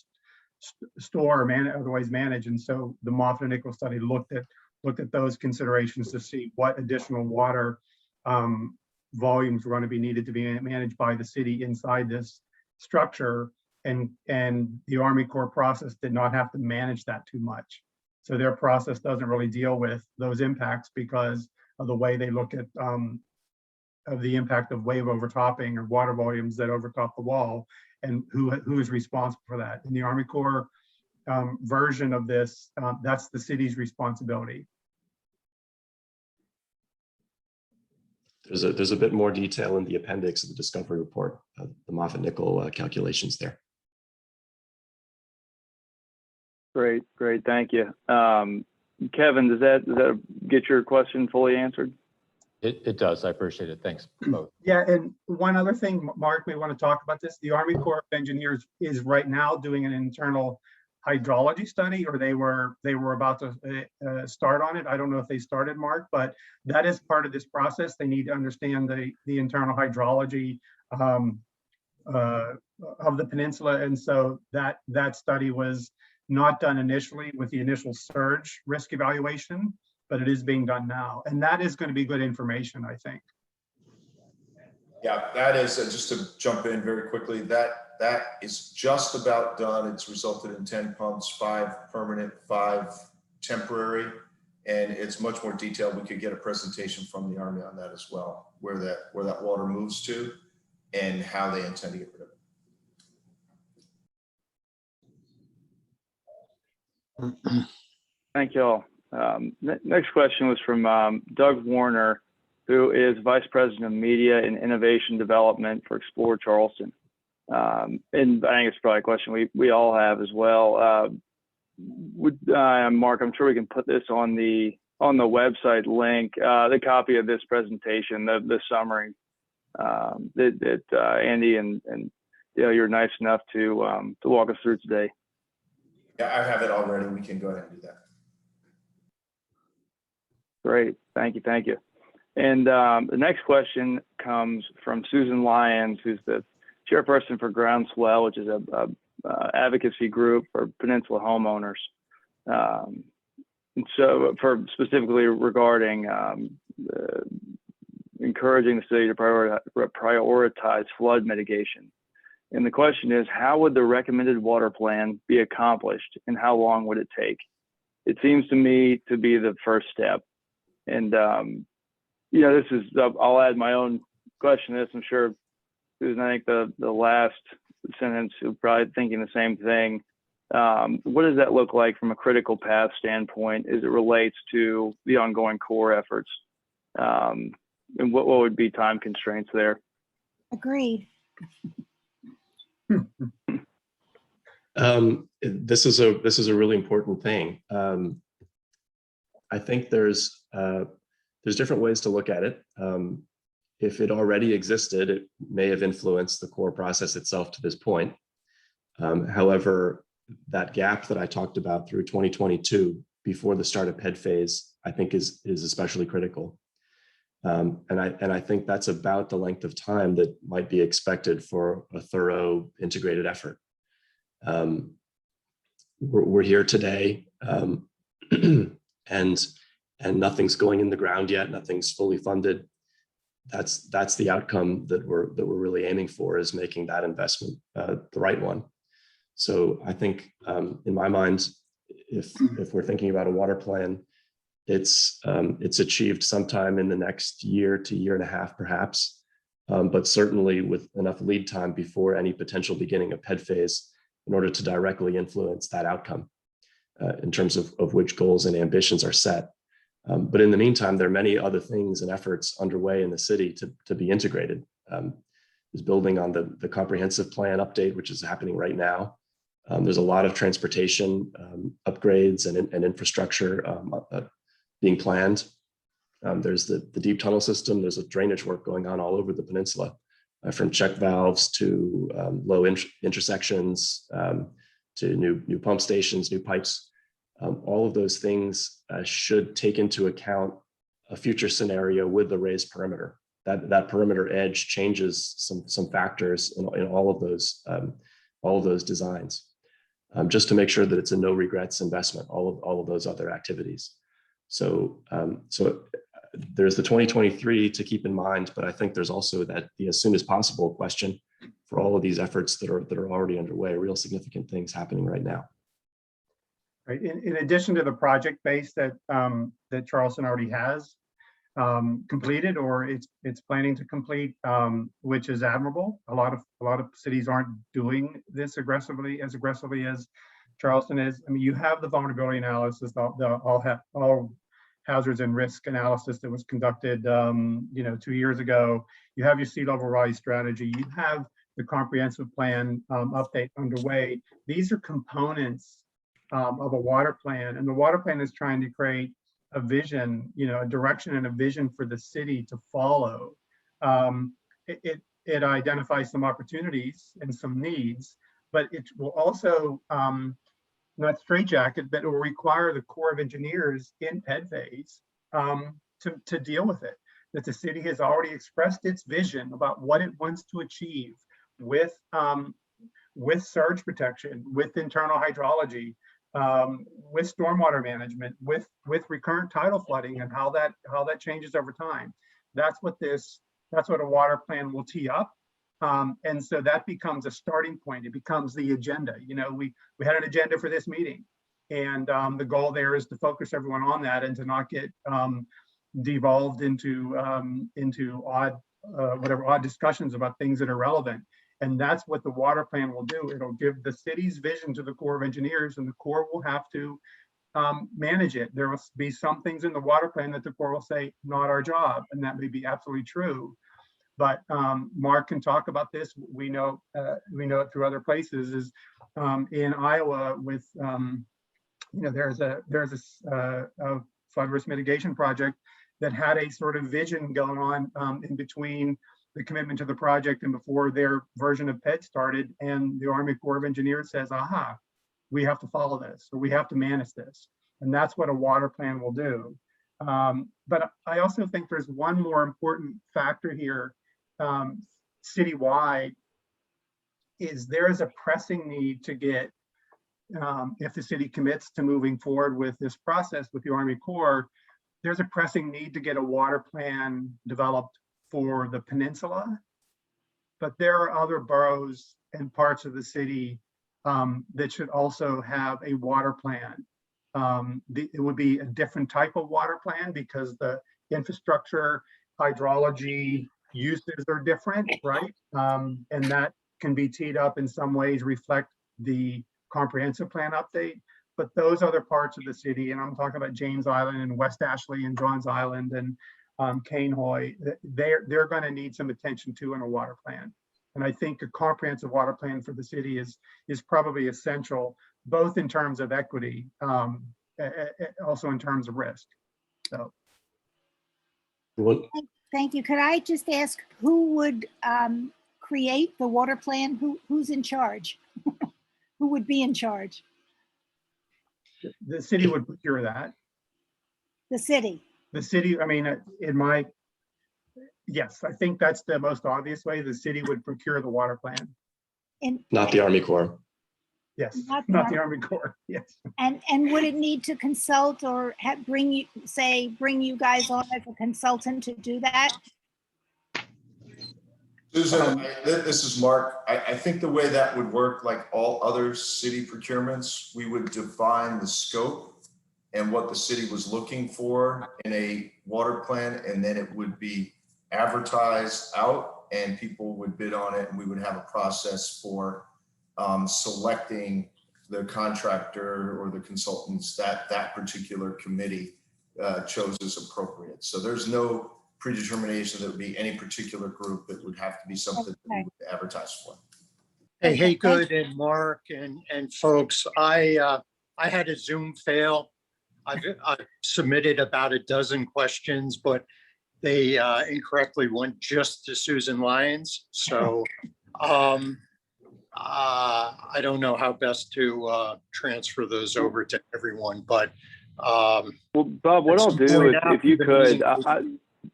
store or otherwise manage. And so the Moffitt-Nickel study looked at those considerations to see what additional water volumes were going to be needed to be managed by the city inside this structure. And the Army Corps process did not have to manage that too much. So their process doesn't really deal with those impacts because of the way they look at of the impact of wave overtopping or water volumes that overtop the wall and who is responsible for that. In the Army Corps, version of this, that's the city's responsibility. There's a bit more detail in the appendix of the discovery report, the Moffat-Nickel calculations there. Great, thank you. Kevin, does that get your question fully answered? It does. I appreciate it. Thanks both. Yeah, and one other thing, Mark, we want to talk about this. The Army Corps of Engineers is right now doing an internal hydrology study, or they were about to start on it. I don't know if they started, Mark, but that is part of this process. They need to understand the internal hydrology of the peninsula, and so that study was not done initially with the initial surge risk evaluation, but it is being done now, and that is going to be good information, I think. Yeah, that is, just to jump in very quickly, that is just about done. It's resulted in 10 pumps, 5 permanent, 5 temporary, and it's much more detailed. We could get a presentation from the Army on that as well, where that water moves to and how they intend to get rid of it. Thank you all. Next question was from Doug Warner, who is Vice President of Media and Innovation Development for Explore Charleston. And I think it's probably a question we all have as well. Mark, I'm sure we can put this on the website link, the copy of this presentation, the summary that Andy and you're nice enough to walk us through today. Yeah, I have it already. We can go ahead and do that. Great, thank you. And the next question comes from Susan Lyons, who's the chairperson for Groundswell, which is a advocacy group for Peninsula homeowners. And so for specifically regarding encouraging the city to prioritize flood mitigation. And the question is, how would the recommended water plan be accomplished and how long would it take? It seems to me to be the first step. And, this is, I'll add my own question to this. I'm sure, Susan, I think the last sentence, you're probably thinking the same thing. What does that look like from a critical path standpoint as it relates to the ongoing core efforts? And what would be time constraints there? Agreed. This is a really important thing. I think there's different ways to look at it. If it already existed, it may have influenced the core process itself to this point. However, that gap that I talked about through 2022 before the start of PED phase, I think is especially critical. And I think that's about the length of time that might be expected for a thorough integrated effort. We're here today, and nothing's going in the ground yet. Nothing's fully funded. That's the outcome that we're really aiming for, is making that investment the right one. So I think in my mind, if we're thinking about a water plan, it's achieved sometime in the next year to year and a half, perhaps, but certainly with enough lead time before any potential beginning of PED phase in order to directly influence that outcome in terms of which goals and ambitions are set. But in the meantime, there are many other things and efforts underway in the city to be integrated. Is building on the comprehensive plan update, which is happening right now. There's a lot of transportation upgrades and infrastructure being planned. There's the deep tunnel system. There's a drainage work going on all over the peninsula, from check valves to low intersections to new pump stations, new pipes. All of those things should take into account a future scenario with the raised perimeter. That perimeter edge changes some factors in all of those designs, just to make sure that it's a no regrets investment. All of those other activities. So there's the 2023 to keep in mind, but I think there's also that the as soon as possible question for all of these efforts that are already underway. Real significant things happening right now. Right. In addition to the project base that Charleston already has completed, or it's planning to complete, which is admirable. A lot of cities aren't doing this as aggressively as Charleston is, I mean, you have the vulnerability analysis, all hazards and risk analysis that was conducted, 2 years ago. You have your sea level rise strategy. You have the comprehensive plan update underway. These are components of a water plan, and the water plan is trying to create a vision, a direction and a vision for the city to follow. It identifies some opportunities and some needs, but it will also not straitjacket, but it will require the Corps of Engineers in PED phase to deal with it. That the city has already expressed its vision about what it wants to achieve with surge protection, with internal hydrology, with stormwater management, with recurrent tidal flooding, and how that changes over time. That's what a water plan will tee up. And so that becomes a starting point. It becomes the agenda. We had an agenda for this meeting, and the goal there is to focus everyone on that and to not get devolved into odd discussions about things that are relevant. And that's what the water plan will do. It'll give the city's vision to the Corps of Engineers, and the Corps will have to manage it. There will be some things in the water plan that the Corps will say, not our job, and that may be absolutely true. But Mark can talk about this. We know it through other places. Is in Iowa with there's a flood risk mitigation project that had a sort of vision going on in between the commitment to the project and before their version of PED started, and the Army Corps of Engineers says, aha, we have to follow this, or we have to manage this. And that's what a water plan will do. But I also think there's one more important factor here citywide, is there is a pressing need to get, if the city commits to moving forward with this process with the Army Corps, there's a pressing need to get a water plan developed for the peninsula. But there are other boroughs and parts of the city that should also have a water plan. It would be a different type of water plan because the infrastructure, hydrology, uses are different, right? And that can be teed up in some ways, reflect the comprehensive plan update. But those other parts of the city, and I'm talking about James Island and West Ashley and Johns Island and Cainhoy, they're going to need some attention to in a water plan. And I think a comprehensive water plan for the city is probably essential, both in terms of equity, also in terms of risk. So. Thank you. Could I just ask who would create the water plan? Who's in charge? Who would be in charge? The city would procure that. The city. The city, I mean, yes, I think that's the most obvious way. The city would procure the water plan. Not the Army Corps. Yes, Not the Army Corps, yes. And would it need to consult or bring you guys on as a consultant to do that? Susan, this is Mark. I think the way that would work, like all other city procurements, we would define the scope and what the city was looking for in a water plan, and then it would be advertised out and people would bid on it, and we would have a process for selecting the contractor or the consultants that particular committee chose as appropriate. So there's no predetermination that would be any particular group. That would have to be something that we would advertise for. Hey, good, and Mark and folks, I had a Zoom fail. I've submitted about a dozen questions, but they incorrectly went just to Susan Lyons. So I don't know how best to transfer those over to everyone, but well, Bob, what I'll do is, if you could,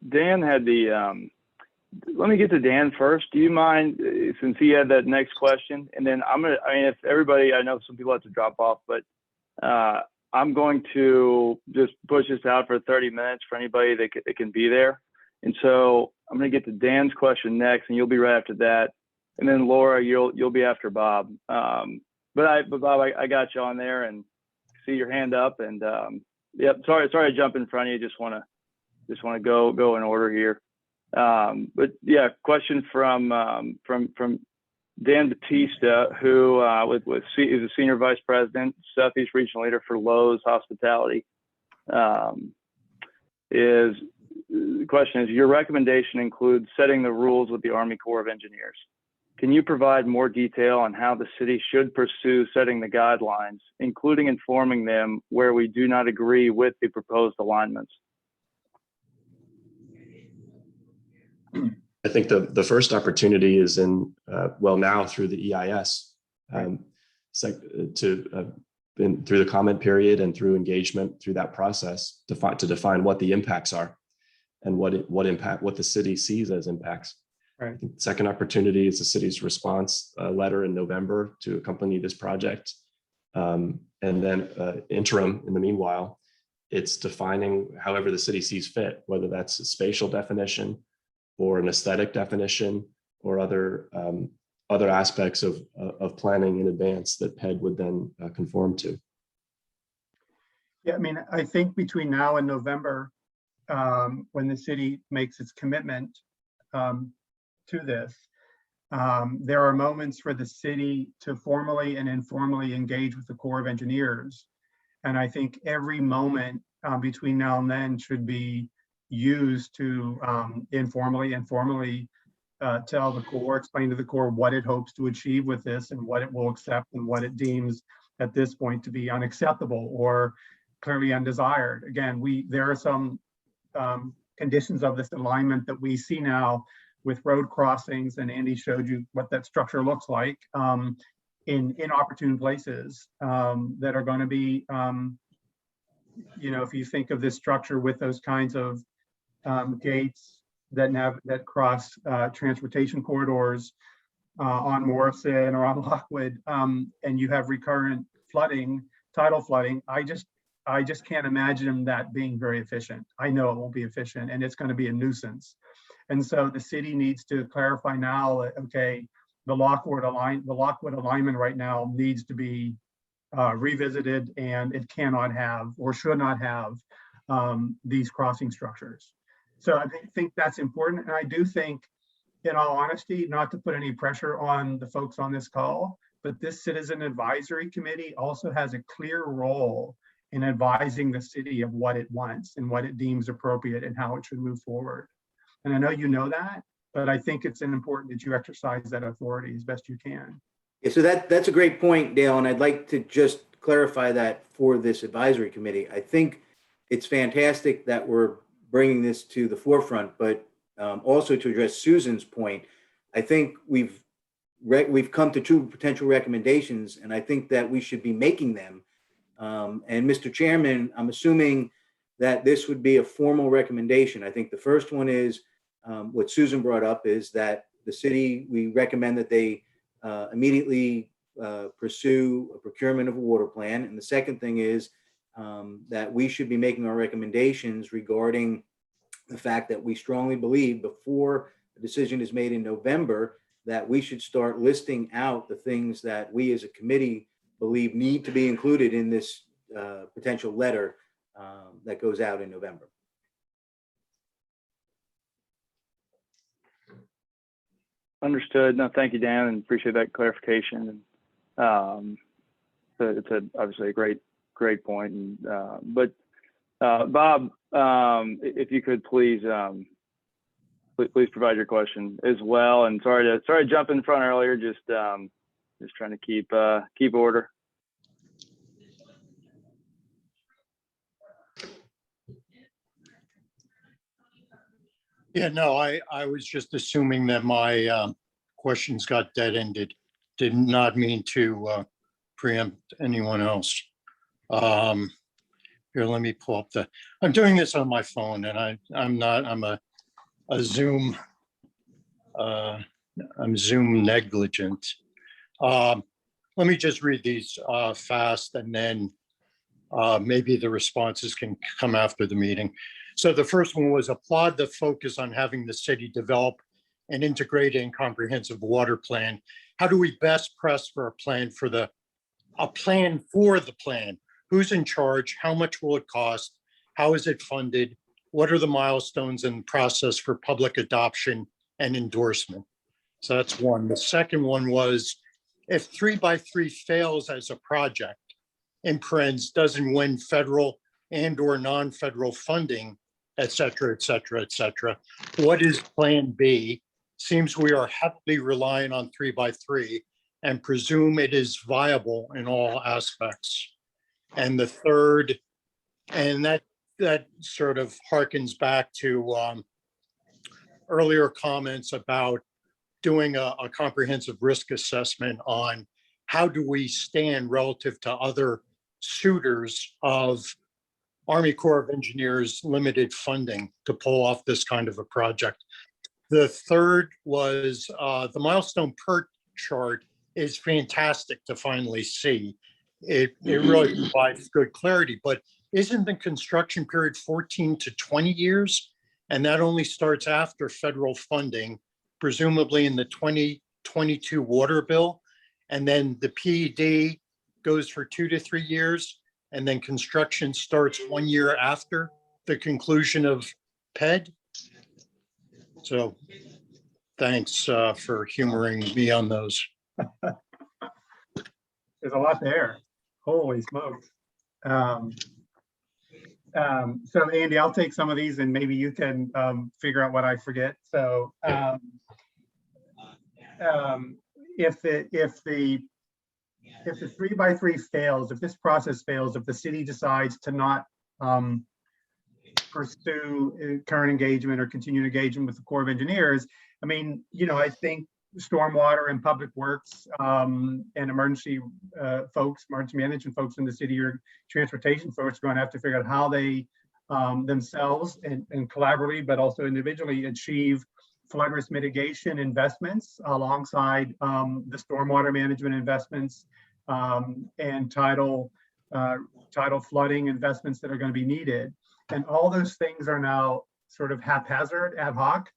Dan had the, let me get to Dan first. Do you mind, since he had that next question? And then if everybody, I know some people have to drop off, but I'm going to just push this out for 30 minutes for anybody that can be there. And so I'm going to get to Dan's question next, and you'll be right after that. And then Laura, you'll be after Bob. But Bob, I got you on there and see your hand up. And yep, sorry to jump in front of you. Just want to go in order here. But yeah, question from Dan Batista, who is a Senior Vice President, Southeast Regional Leader for Lowe's Hospitality. The question is, your recommendation includes setting the rules with the Army Corps of Engineers. Can you provide more detail on how the city should pursue setting the guidelines, including informing them where we do not agree with the proposed alignments? I think the first opportunity is in, now through the EIS, through the comment period and through engagement through that process to define what the impacts are and what the city sees as impacts. Right. I think the second opportunity is the city's response letter in November to accompany this project. And then interim, in the meanwhile, it's defining however the city sees fit, whether that's a spatial definition or an aesthetic definition or other aspects of planning in advance that PED would then conform to. Yeah, I mean, I think between now and November, when the city makes its commitment to this, there are moments for the city to formally and informally engage with the Corps of Engineers. And I think every moment between now and then should be used to informally and formally tell the Corps, explain to the Corps what it hopes to achieve with this and what it will accept and what it deems at this point to be unacceptable or clearly undesired. Again, there are some conditions of this alignment that we see now with road crossings, and Andy showed you what that structure looks like in inopportune places that are going to be, if you think of this structure with those kinds of gates that cross transportation corridors on Morrison or on Lockwood, and you have recurrent flooding, tidal flooding, I just can't imagine that being very efficient. I know it won't be efficient, and it's going to be a nuisance. And so the city needs to clarify now, okay, the Lockwood alignment right now needs to be revisited, and it cannot have or should not have these crossing structures. So I think that's important. And I do think, in all honesty, not to put any pressure on the folks on this call, but this citizen advisory committee also has a clear role in advising the city of what it wants and what it deems appropriate and how it should move forward. And I know you know that, but I think it's important that you exercise that authority as best you can. Yeah, so that's a great point, Dale, and I'd like to just clarify that for this advisory committee. I think it's fantastic that we're bringing this to the forefront, but also to address Susan's point, I think we've come to two potential recommendations, and I think that we should be making them. And Mr. Chairman, I'm assuming that this would be a formal recommendation. I think the first one is what Susan brought up, is that the city, we recommend that they immediately pursue a procurement of a water plan. And the second thing is that we should be making our recommendations regarding the fact that we strongly believe before the decision is made in November that we should start listing out the things that we as a committee believe need to be included in this potential letter that goes out in November. Understood. No, thank you, Dan, and appreciate that clarification. And it's obviously a great point. And but Bob, if you could please please provide your question as well. And sorry to jump in front earlier. Just trying to keep order. Yeah, no, I was just assuming that my questions got dead-ended. Did not mean to preempt anyone else. Here, let me pull up I'm doing this on my phone, and I'm a Zoom, I'm Zoom negligent. Let me just read these fast, and then maybe the responses can come after the meeting. So the first one was applaud the focus on having the city develop an integrated and comprehensive water plan. How do we best press for a plan for the plan? Who's in charge? How much will it cost? How is it funded? What are the milestones and process for public adoption and endorsement? So that's one. The second one was if 3x3 fails as a project, in parentheses, doesn't win federal and or non-federal funding, et cetera, et cetera, et cetera. What is plan B? Seems we are heavily relying on 3x3 and presume it is viable in all aspects. And the third, and that sort of harkens back to earlier comments about doing a comprehensive risk assessment on how do we stand relative to other suitors of Army Corps of Engineers limited funding to pull off this kind of a project. The third was the milestone PERT chart is fantastic to finally see. It really provides good clarity, but isn't the construction period 14 to 20 years? And that only starts after federal funding, presumably in the 2022 water bill. And then the PED goes for 2 to 3 years. And then construction starts 1 year after the conclusion of PED. So thanks for humoring me on those. There's a lot there. Holy smokes. So Andy, I'll take some of these and maybe you can figure out what I forget. So if the 3x3 fails, if this process fails, if the city decides to not pursue current engagement or continued engagement with the Corps of Engineers, I mean, you know, I think stormwater and public works and emergency folks, emergency management folks in the city or transportation folks are going to have to figure out how they themselves and collaboratively, but also individually achieve flood risk mitigation investments alongside the stormwater management investments and tidal flooding investments that are going to be needed. And all those things are now sort of haphazard, ad hoc.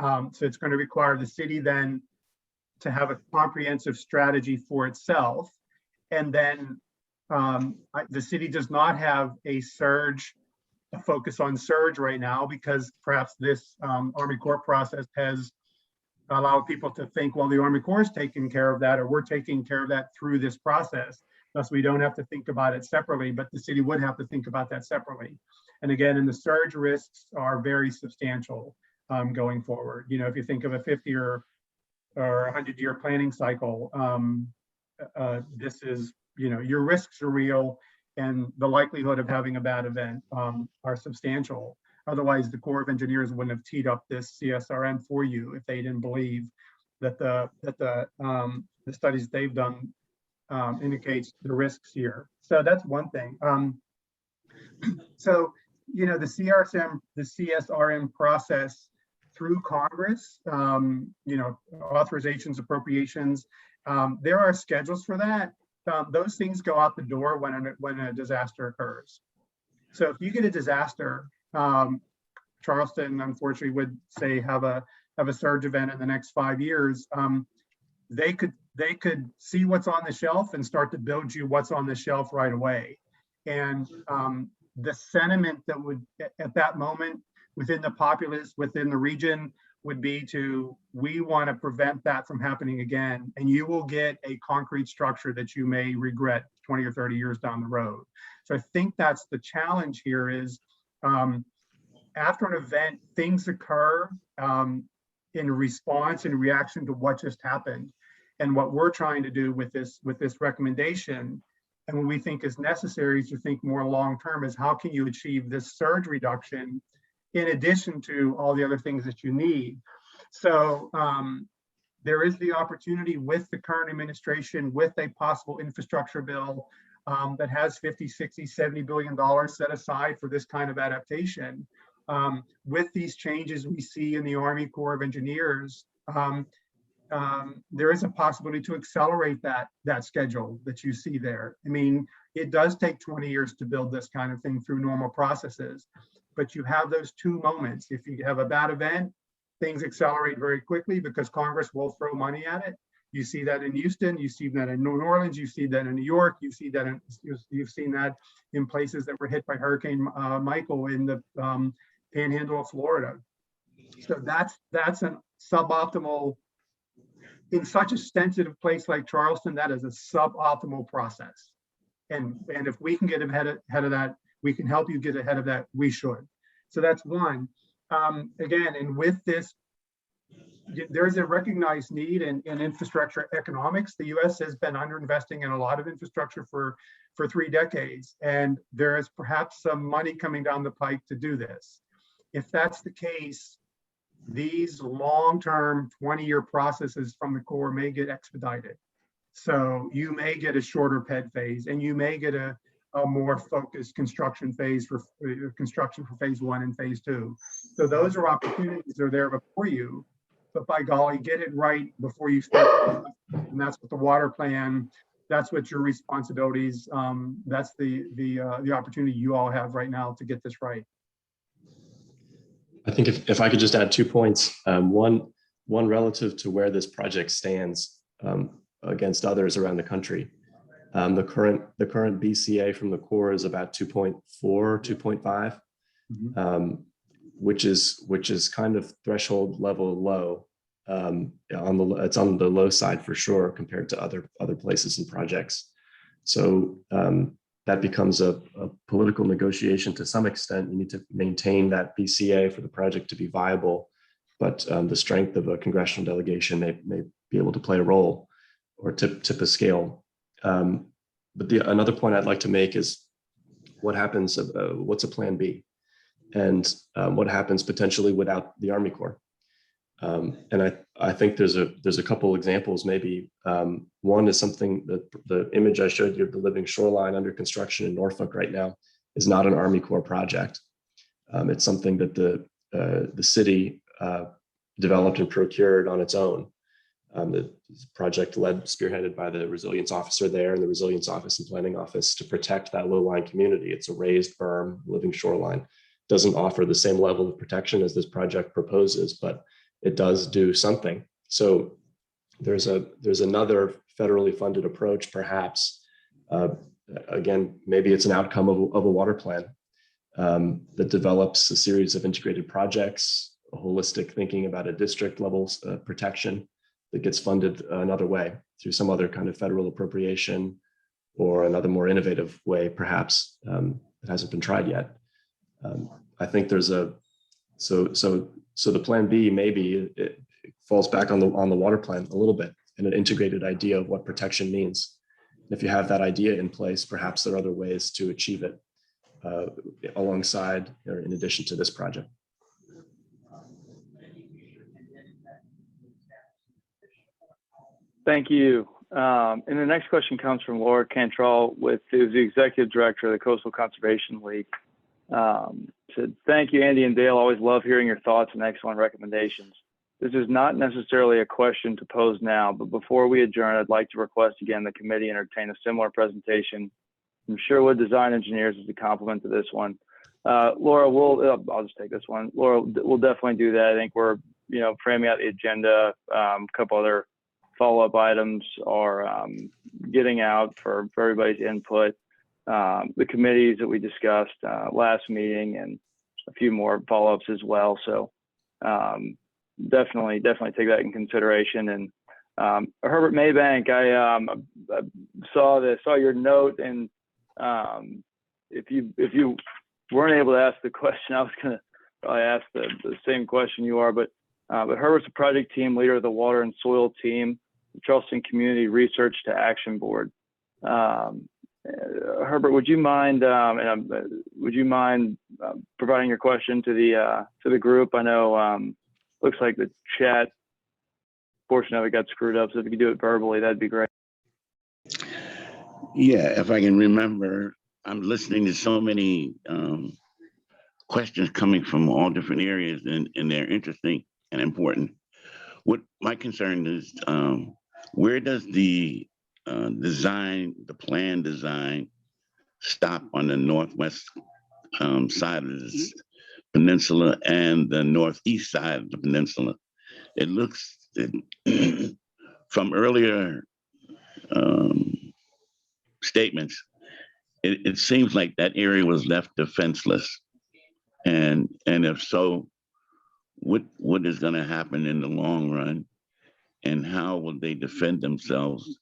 So it's going to require the city then to have a comprehensive strategy for itself. And then the city does not have a focus on surge right now, because perhaps this Army Corps process has allowed people to think, well, the Army Corps is taking care of that, or we're taking care of that through this process. Thus, we don't have to think about it separately, but the city would have to think about that separately. And again, and the surge risks are very substantial going forward. You know, if you think of a 50 or 100-year planning cycle, this is, you know, your risks are real and the likelihood of having a bad event are substantial. Otherwise, the Corps of Engineers wouldn't have teed up this CSRM for you if they didn't believe that the studies they've done indicates the risks here. So that's one thing. So, you know, the CSRM process through Congress, you know, authorizations, appropriations, there are schedules for that. Those things go out the door when a disaster occurs. So if you get a disaster, Charleston, unfortunately, would say have a surge event in the next 5 years. They could see what's on the shelf and start to build you what's on the shelf right away. And the sentiment that would at that moment within the populace, within the region, would be we want to prevent that from happening again. And you will get a concrete structure that you may regret 20 or 30 years down the road. So I think that's the challenge here is after an event, things occur in response and reaction to what just happened. And what we're trying to do with this recommendation, and what we think is necessary is to think more long-term, is how can you achieve this surge reduction in addition to all the other things that you need. So there is the opportunity with the current administration, with a possible infrastructure bill that has 50, 60, 70 billion dollars set aside for this kind of adaptation. With these changes we see in the Army Corps of Engineers, there is a possibility to accelerate that schedule that you see there. I mean, it does take 20 years to build this kind of thing through normal processes, but you have those two moments. If you have a bad event, things accelerate very quickly because Congress will throw money at it. You see that in Houston, you see that in New Orleans, you see that in New York, you've seen that in places that were hit by Hurricane Michael in the Panhandle of Florida. So that's a suboptimal in such a sensitive place like Charleston, that is a suboptimal process. And if we can get ahead of that, we can help you get ahead of that, we should. So that's one. Again, and with this, there's a recognized need in infrastructure economics. The US has been underinvesting in a lot of infrastructure for 3 decades, and there is perhaps some money coming down the pike to do this. If that's the case, these long-term 20-year processes from the Corps may get expedited. So you may get a shorter PED phase, and you may get a more focused construction phase for phase 1 and phase 2. So those are opportunities that are there before you, but by golly, get it right before you start. And that's what the water plan, that's what your responsibilities, that's the opportunity you all have right now to get this right. I think if I could just add 2 points, one relative to where this project stands against others around the country. The current BCA from the Corps is about 2.4, 2.5, which is kind of threshold level low. It's on the low side for sure compared to other places and projects. So that becomes a political negotiation to some extent. You need to maintain that BCA for the project to be viable, but the strength of a congressional delegation may be able to play a role or tip a scale. But another point I'd like to make is what happens, what's a plan B? And what happens potentially without the Army Corps? And I think there's a couple examples maybe. One is something that the image I showed you of the living shoreline under construction in Norfolk right now is not an Army Corps project. It's something that the city developed and procured on its own. The project spearheaded by the resilience officer there and the resilience office and planning office to protect that low-lying community. It's a raised berm, living shoreline. Doesn't offer the same level of protection as this project proposes, but it does do something. So there's another federally funded approach, perhaps. Again, maybe it's an outcome of a water plan that develops a series of integrated projects, a holistic thinking about a district level protection that gets funded another way through some other kind of federal appropriation or another more innovative way, perhaps, that hasn't been tried yet. I think there's so the plan B maybe it falls back on the water plan a little bit and an integrated idea of what protection means. And if you have that idea in place, perhaps there are other ways to achieve it alongside or in addition to this project. Thank you. And the next question comes from Laura Cantrell, who's the Executive Director of the Coastal Conservation League. Said, thank you, Andy and Dale. Always love hearing your thoughts and excellent recommendations. This is not necessarily a question to pose now, but before we adjourn, I'd like to request again the committee entertain a similar presentation from Sherwood Design Engineers as a complement to this one. Laura, I'll just take this one. Laura, we'll definitely do that. I think we're, framing out the agenda. A couple other follow-up items are getting out for everybody's input. The committees that we discussed last meeting and a few more follow-ups as well. So definitely take that in consideration. And Herbert Maybank, I saw your note, and if you weren't able to ask the question, I was gonna probably ask the same question you are, but Herbert's a project team leader of the Water and Soil Team, the Charleston Community Research to Action Board. Herbert, would you mind providing your question to the group? I know looks like the chat portion of it got screwed up, so if you could do it verbally, that'd be great. Yeah, if I can remember, I'm listening to so many questions coming from all different areas, and they're interesting and important. What my concern is, where does the plan design stop on the northwest side of this peninsula and the northeast side of the peninsula? It looks from earlier statements, it seems like that area was left defenseless. And if so, what is going to happen in the long run? and how will they defend themselves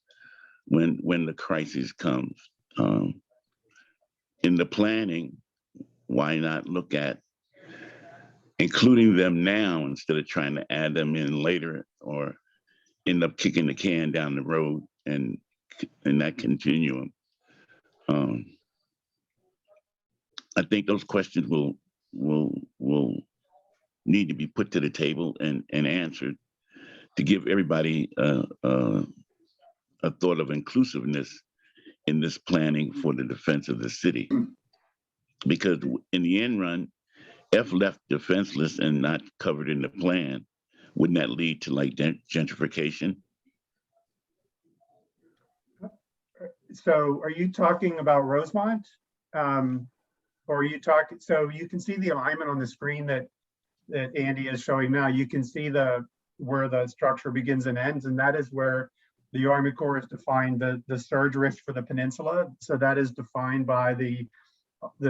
when the crisis comes? In the planning, why not look at including them now instead of trying to add them in later or end up kicking the can down the road and that continuum? I think those questions will need to be put to the table and answered to give everybody a thought of inclusiveness in this planning for the defense of the city. Because in the end run, if left defenseless and not covered in the plan, wouldn't that lead to like gentrification? So are you talking about Rosemont? Or are you talking, so you can see the alignment on the screen that Andy is showing now. You can see where the structure begins and ends, and that is where the Army Corps has defined the surge risk for the peninsula. So that is defined by the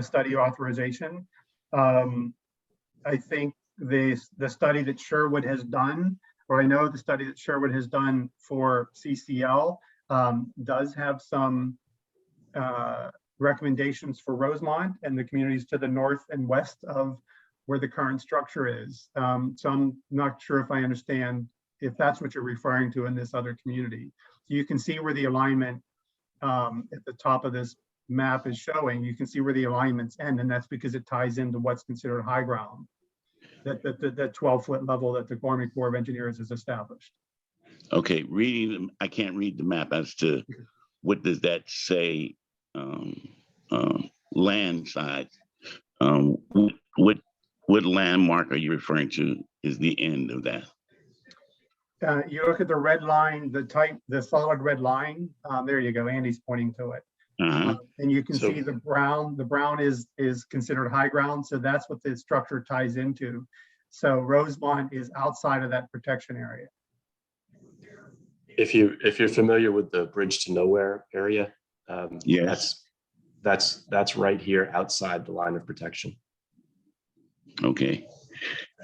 study authorization. I think the study that Sherwood has done, or I know the study that Sherwood has done for CCL does have some recommendations for Rosemont and the communities to the north and west of where the current structure is. So I'm not sure if I understand if that's what you're referring to in this other community. So you can see where the alignment at the top of this map is showing. You can see where the alignments end, and that's because it ties into what's considered high ground, that 12-foot level that the Army Corps of Engineers has established. Okay, reading them, I can't read the map as to what does that say, land size. What landmark are you referring to is the end of that? You look at the red line, the solid red line. There you go. Andy's pointing to it. And you can see the brown. The brown is considered high ground, so that's what the structure ties into. So Rosemont is outside of that protection area. If you're familiar with the Bridge to Nowhere area, yes, that's right here outside the line of protection. Okay,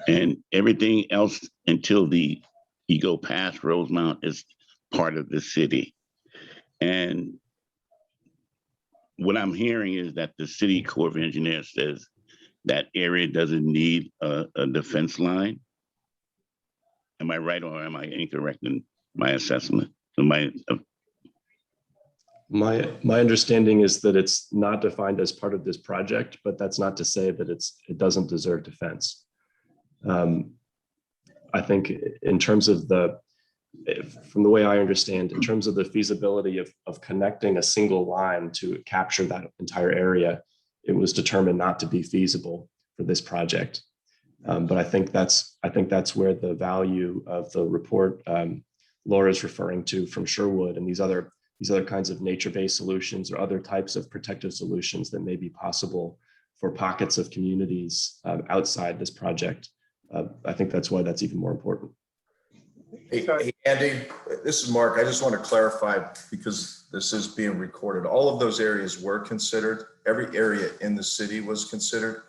and everything else until you go past Rosemont is part of the city. And what I'm hearing is that the City Corps of Engineers says that area doesn't need a defense line. Am I right or am I incorrect in my assessment? My understanding is that it's not defined as part of this project, but that's not to say that it doesn't deserve defense. I think in terms of from the way I understand, in terms of the feasibility of connecting a single line to capture that entire area, it was determined not to be feasible for this project. But I think that's where the value of the report Laura's referring to from Sherwood and these other kinds of nature-based solutions or other types of protective solutions that may be possible for pockets of communities outside this project. I think that's why that's even more important. Hey, Andy, this is Mark. I just want to clarify, because this is being recorded. All of those areas were considered. Every area in the city was considered.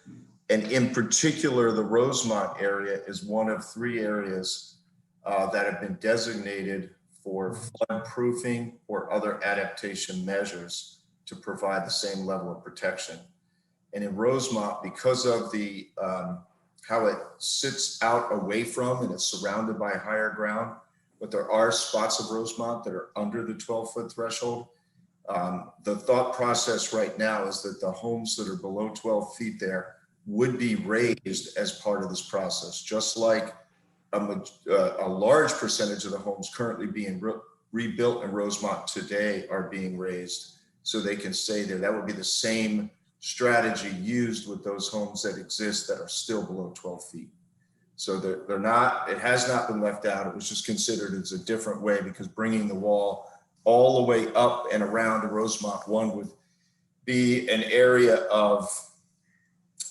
And in particular, the Rosemont area is one of 3 areas that have been designated for flood proofing or other adaptation measures to provide the same level of protection. And in Rosemont, because of the how it sits out away from and it's surrounded by higher ground, but there are spots of Rosemont that are under the 12-foot threshold. The thought process right now is that the homes that are below 12 feet there would be raised as part of this process, just like a large percentage of the homes currently being rebuilt in Rosemont today are being raised so they can stay there. That would be the same strategy used with those homes that exist that are still below 12 feet. So they're not, it has not been left out. It was just considered as a different way, because bringing the wall all the way up and around Rosemont 1 would be an area of,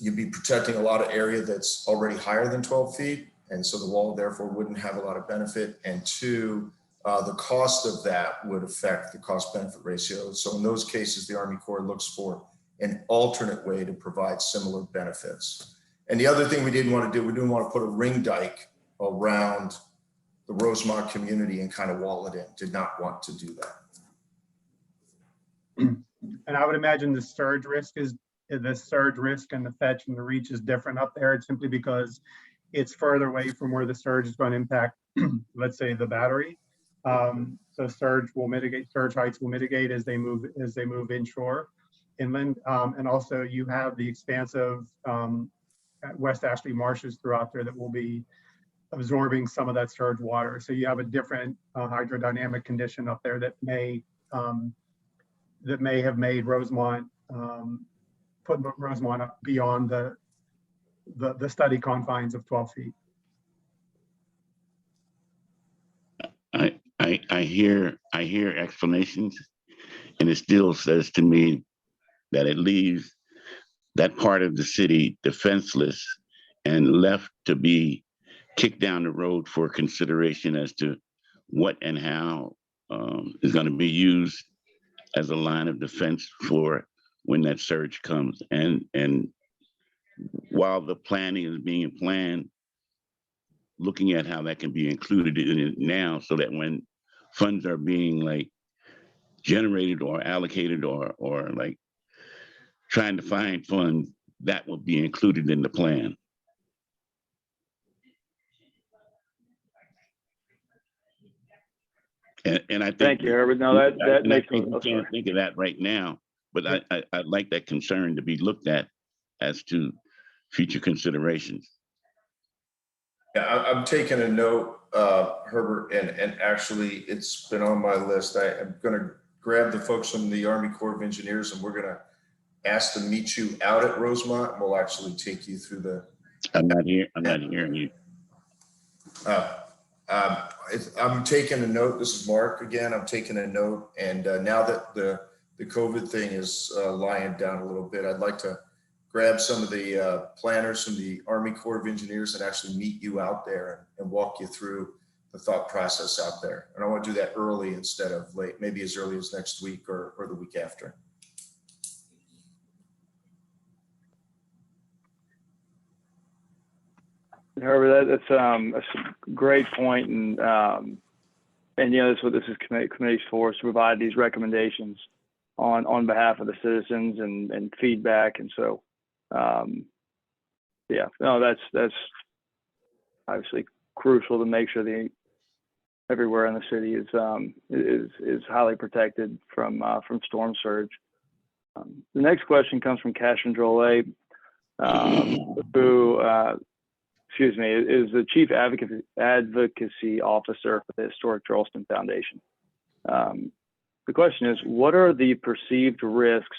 you'd be protecting a lot of area that's already higher than 12 feet. And so the wall therefore wouldn't have a lot of benefit. And 2, the cost of that would affect the cost benefit ratio. So in those cases, the Army Corps looks for an alternate way to provide similar benefits. And the other thing we didn't want to do, we didn't want to put a ring dike around Rosemont community and kind of wall it in, did not want to do that. And I would imagine the surge risk and the fetch and the reach is different up there. It's simply because it's further away from where the surge is going to impact, let's say, the battery. So surge heights will mitigate as they move inshore, inland. And also you have the expansive West Ashley marshes throughout there that will be absorbing some of that surge water. So you have a different hydrodynamic condition up there that may have made Rosemont, put Rosemont up beyond the study confines of 12 feet. I hear explanations, and it still says to me that it leaves that part of the city defenseless and left to be kicked down the road for consideration as to what and how is going to be used as a line of defense for when that surge comes. And while the planning is being planned, looking at how that can be included in it now, so that when funds are being like generated or allocated or like trying to find funds, that will be included in the plan. And I think, Thank you, Herbert. No, that makes me. me. I can't think of that right now, but I'd like that concern to be looked at as to future considerations. Yeah, I'm taking a note, Herbert, and actually it's been on my list. I'm going to grab the folks from the Army Corps of Engineers, and we're going to ask to meet you out at Rosemont. We'll actually take you through the. I'm not hearing you. I'm taking a note. This is Mark again. I'm taking a note, and now that the COVID thing is lying down a little bit, I'd like to grab some of the planners from the Army Corps of Engineers and actually meet you out there and walk you through the thought process out there. And I want to do that early instead of late, maybe as early as next week or the week after. Herbert, that's a great point, and you know, that's what this is committee's for, is to provide these recommendations on behalf of the citizens and feedback. And so, yeah, no, that's obviously crucial to make sure everywhere in the city is highly protected from storm surge. The next question comes from Cash and Joel, who is the Chief Advocacy Officer for the Historic Charleston Foundation. The question is, what are the perceived risks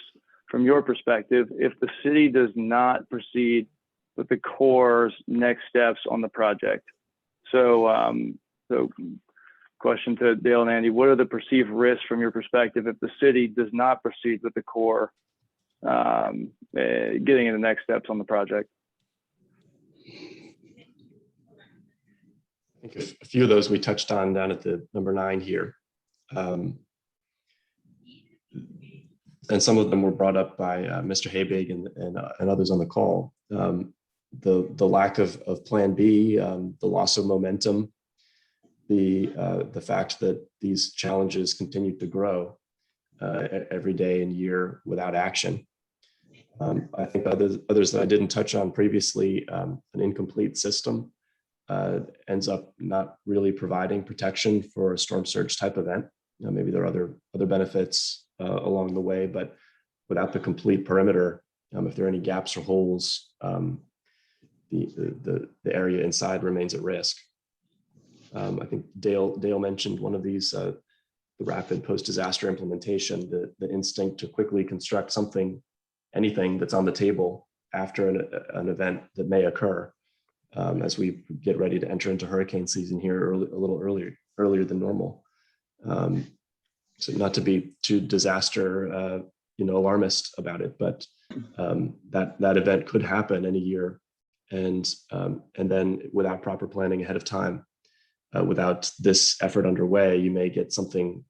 from your perspective if the city does not proceed with the Corps' next steps on the project? So, question to Dale and Andy, what are the perceived risks from your perspective if the city does not proceed with the Corps getting in the next steps on the project? I think a few of those we touched on down at the number 9 here. And some of them were brought up by Mr. Habig and others on the call. The lack of Plan B, the loss of momentum, the fact that these challenges continue to grow every day and year without action. I think others that I didn't touch on previously, an incomplete system ends up not really providing protection for a storm surge type event. You know, maybe there are other benefits along the way, but without the complete perimeter, if there are any gaps or holes, the area inside remains at risk. I think Dale mentioned one of these, the rapid post-disaster implementation, the instinct to quickly construct anything that's on the table after an event that may occur, as we get ready to enter into hurricane season here a little earlier than normal. So not to be too disaster, alarmist about it, but that event could happen in a year, and then without proper planning ahead of time, without this effort underway, you may get something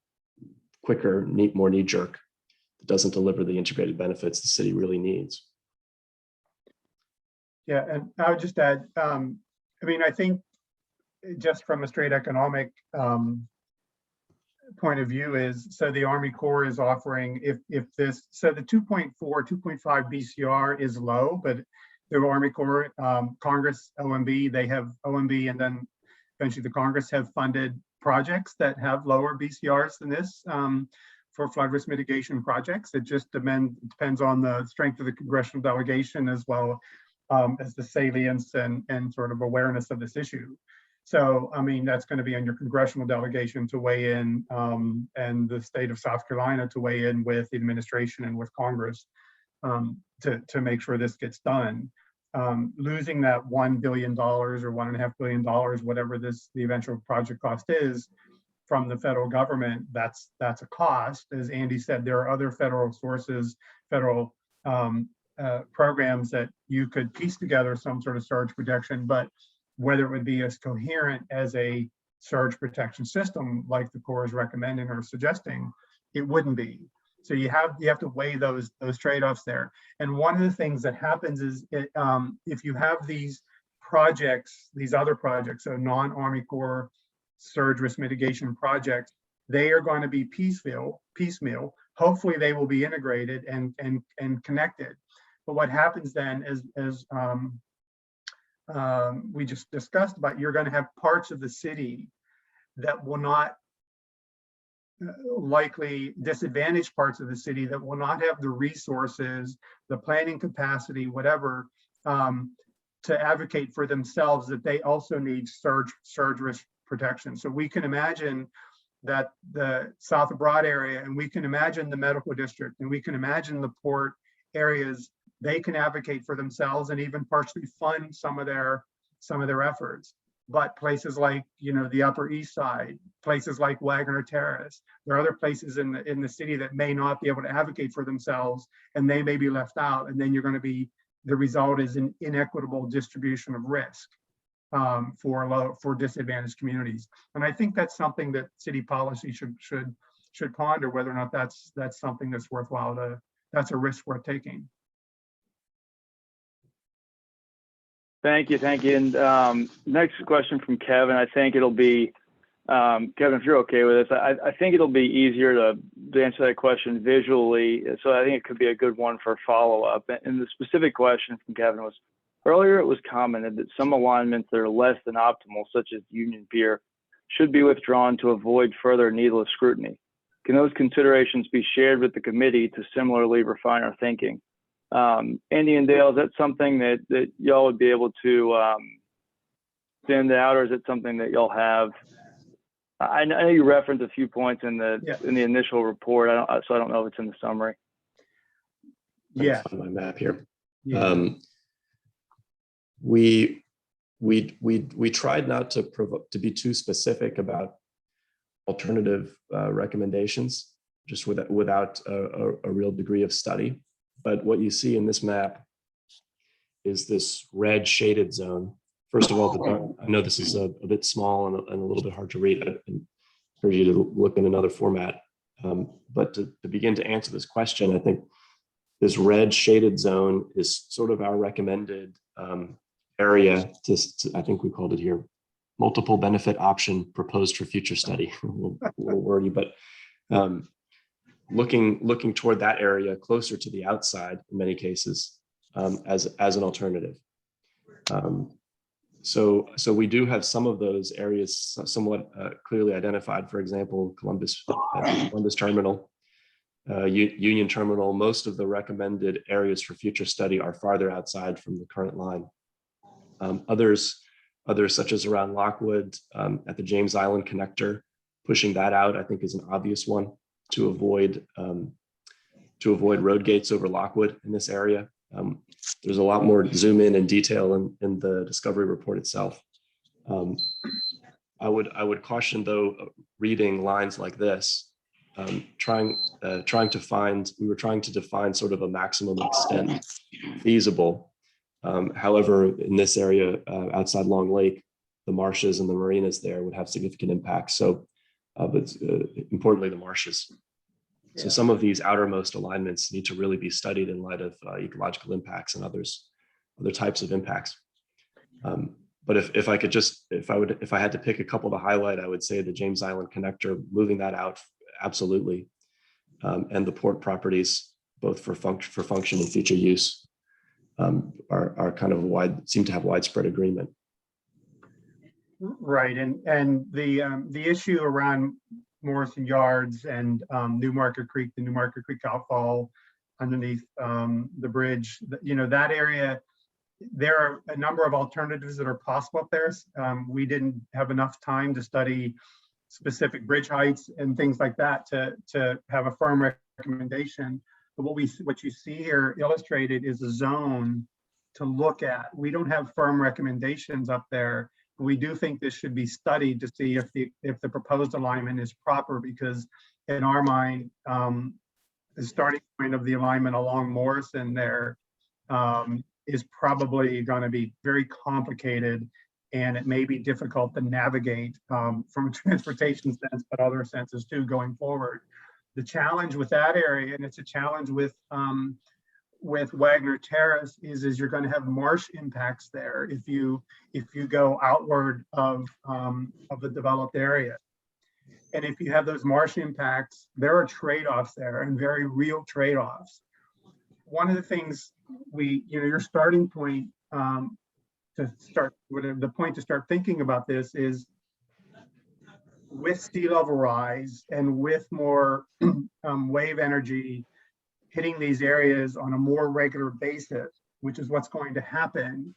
quicker, more knee-jerk, that doesn't deliver the integrated benefits the city really needs. Yeah, and I would just add, I think just from a straight economic point of view is, so the Army Corps is offering, if this, so the 2.4, 2.5 BCR is low, but the Army Corps, Congress, OMB, they have OMB, and then eventually the Congress have funded projects that have lower BCRs than this for flood risk mitigation projects. It just depends on the strength of the congressional delegation as well as the salience and sort of awareness of this issue. So, I mean, that's going to be on your congressional delegation to weigh in, and the state of South Carolina to weigh in with the administration and with Congress to make sure this gets done. Losing that $1 billion or $1.5 billion, whatever the eventual project cost is, from the federal government, that's a cost. As Andy said, there are other federal sources, federal programs that you could piece together some sort of surge protection, but whether it would be as coherent as a surge protection system like the Corps is recommending or suggesting, it wouldn't be. So you have to weigh those trade-offs there. And one of the things that happens is if you have these projects, these other projects, so non-Army Corps surge risk mitigation projects, they are going to be piecemeal. Hopefully they will be integrated and connected. But what happens then is, as we just discussed about, you're going to have parts of the city that will not, likely disadvantaged parts of the city that will not have the resources, the planning capacity, whatever, to advocate for themselves, that they also need surge risk protection. So we can imagine that the South of Broad area, and we can imagine the medical district, and we can imagine the port areas, they can advocate for themselves and even partially fund some of their efforts. But places like, the Upper East Side, places like Wagner Terrace, there are other places in the city that may not be able to advocate for themselves, and they may be left out. And then the result is an inequitable distribution of risk for disadvantaged communities. And I think that's something that city policy should ponder, whether or not that's something that's worthwhile that's a risk worth taking. Thank you. And next question from Kevin. I think it'll be, Kevin, if you're okay with this, I think it'll be easier to answer that question visually. So I think it could be a good one for follow-up. And the specific question from Kevin was, earlier it was commented that some alignments that are less than optimal, such as Union Pier, should be withdrawn to avoid further needless scrutiny. Can those considerations be shared with the committee to similarly refine our thinking? Andy and Dale, is that something that y'all would be able to send out, or is it something that y'all have? I know you referenced a few points in the initial report, so I don't know if it's in the summary. Yeah, on my map here. Yeah. We tried not to be too specific about alternative recommendations, just without a real degree of study. But what you see in this map is this red shaded zone. First of all, I know this is a bit small and a little bit hard to read. I encourage you to look in another format. But to begin to answer this question, I think this red shaded zone is sort of our recommended area to, I think we called it here, multiple benefit option proposed for future study. a little wordy, but looking toward that area closer to the outside in many cases as an alternative. So we do have some of those areas somewhat clearly identified. For example, Columbus Terminal, Union Terminal. Most of the recommended areas for future study are farther outside from the current line. Others such as around Lockwood at the James Island connector, pushing that out, I think, is an obvious one to avoid road gates over Lockwood in this area. There's a lot more zoom in and detail in the discovery report itself. I would caution, though, reading lines like this, we were trying to define sort of a maximum extent feasible. However, in this area outside Long Lake, the marshes and the marinas there would have significant impacts. So, but importantly, the marshes. So some of these outermost alignments need to really be studied in light of ecological impacts and other types of impacts. But if I could just, if I had to pick a couple to highlight, I would say the James Island connector, moving that out, absolutely. And the port properties, both for function and future use, are kind of seem to have widespread agreement. Right, and the issue around Morrison Yards and New Market Creek, the New Market Creek outfall underneath the bridge, that area, there are a number of alternatives that are possible up there. We didn't have enough time to study specific bridge heights and things like that to have a firm recommendation. But what you see here illustrated is a zone to look at. We don't have firm recommendations up there. We do think this should be studied to see if the proposed alignment is proper, because in our mind, the starting point of the alignment along Morrison there is probably going to be very complicated, and it may be difficult to navigate from a transportation sense, but other senses too going forward. The challenge with that area, and it's a challenge with Wagner Terrace, is you're going to have marsh impacts there if you go outward of the developed area. And if you have those marsh impacts, there are trade-offs there, and very real trade-offs. One of the things your starting point to start thinking about this is with sea level rise and with more wave energy hitting these areas on a more regular basis, which is what's going to happen,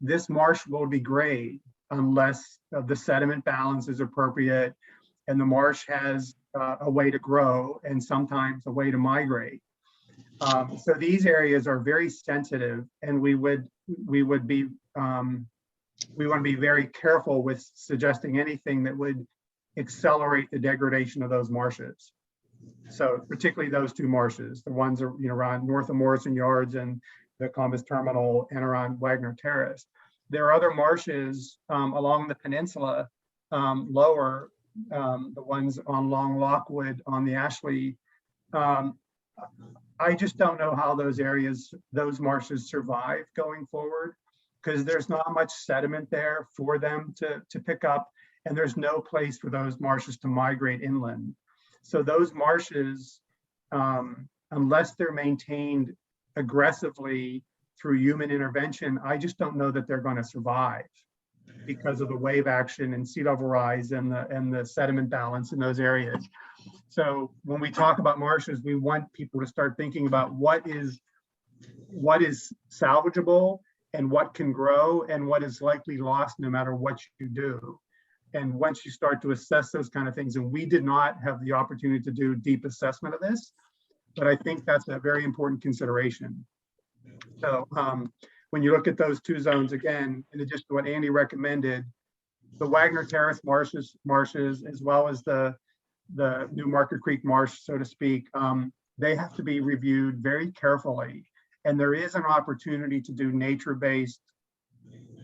this marsh will degrade unless the sediment balance is appropriate and the marsh has a way to grow and sometimes a way to migrate. So these areas are very sensitive, and we want to be very careful with suggesting anything that would accelerate the degradation of those marshes. So particularly those two marshes, the ones around north of Morrison Yards and the Columbus Terminal and around Wagner Terrace. There are other marshes along the peninsula, lower, the ones along Lockwood on the Ashley. I just don't know how those marshes survive going forward, because there's not much sediment there for them to pick up, and there's no place for those marshes to migrate inland. So those marshes, unless they're maintained aggressively through human intervention, I just don't know that they're going to survive because of the wave action and sea level rise and the sediment balance in those areas. So when we talk about marshes, we want people to start thinking about what is salvageable and what can grow and what is likely lost no matter what you do. And once you start to assess those kind of things, and we did not have the opportunity to do deep assessment of this, but I think that's a very important consideration. So when you look at those two zones, again, in addition to what Andy recommended, the Wagner Terrace marshes, as well as the New Market Creek marsh, so to speak, they have to be reviewed very carefully. And there is an opportunity to do nature-based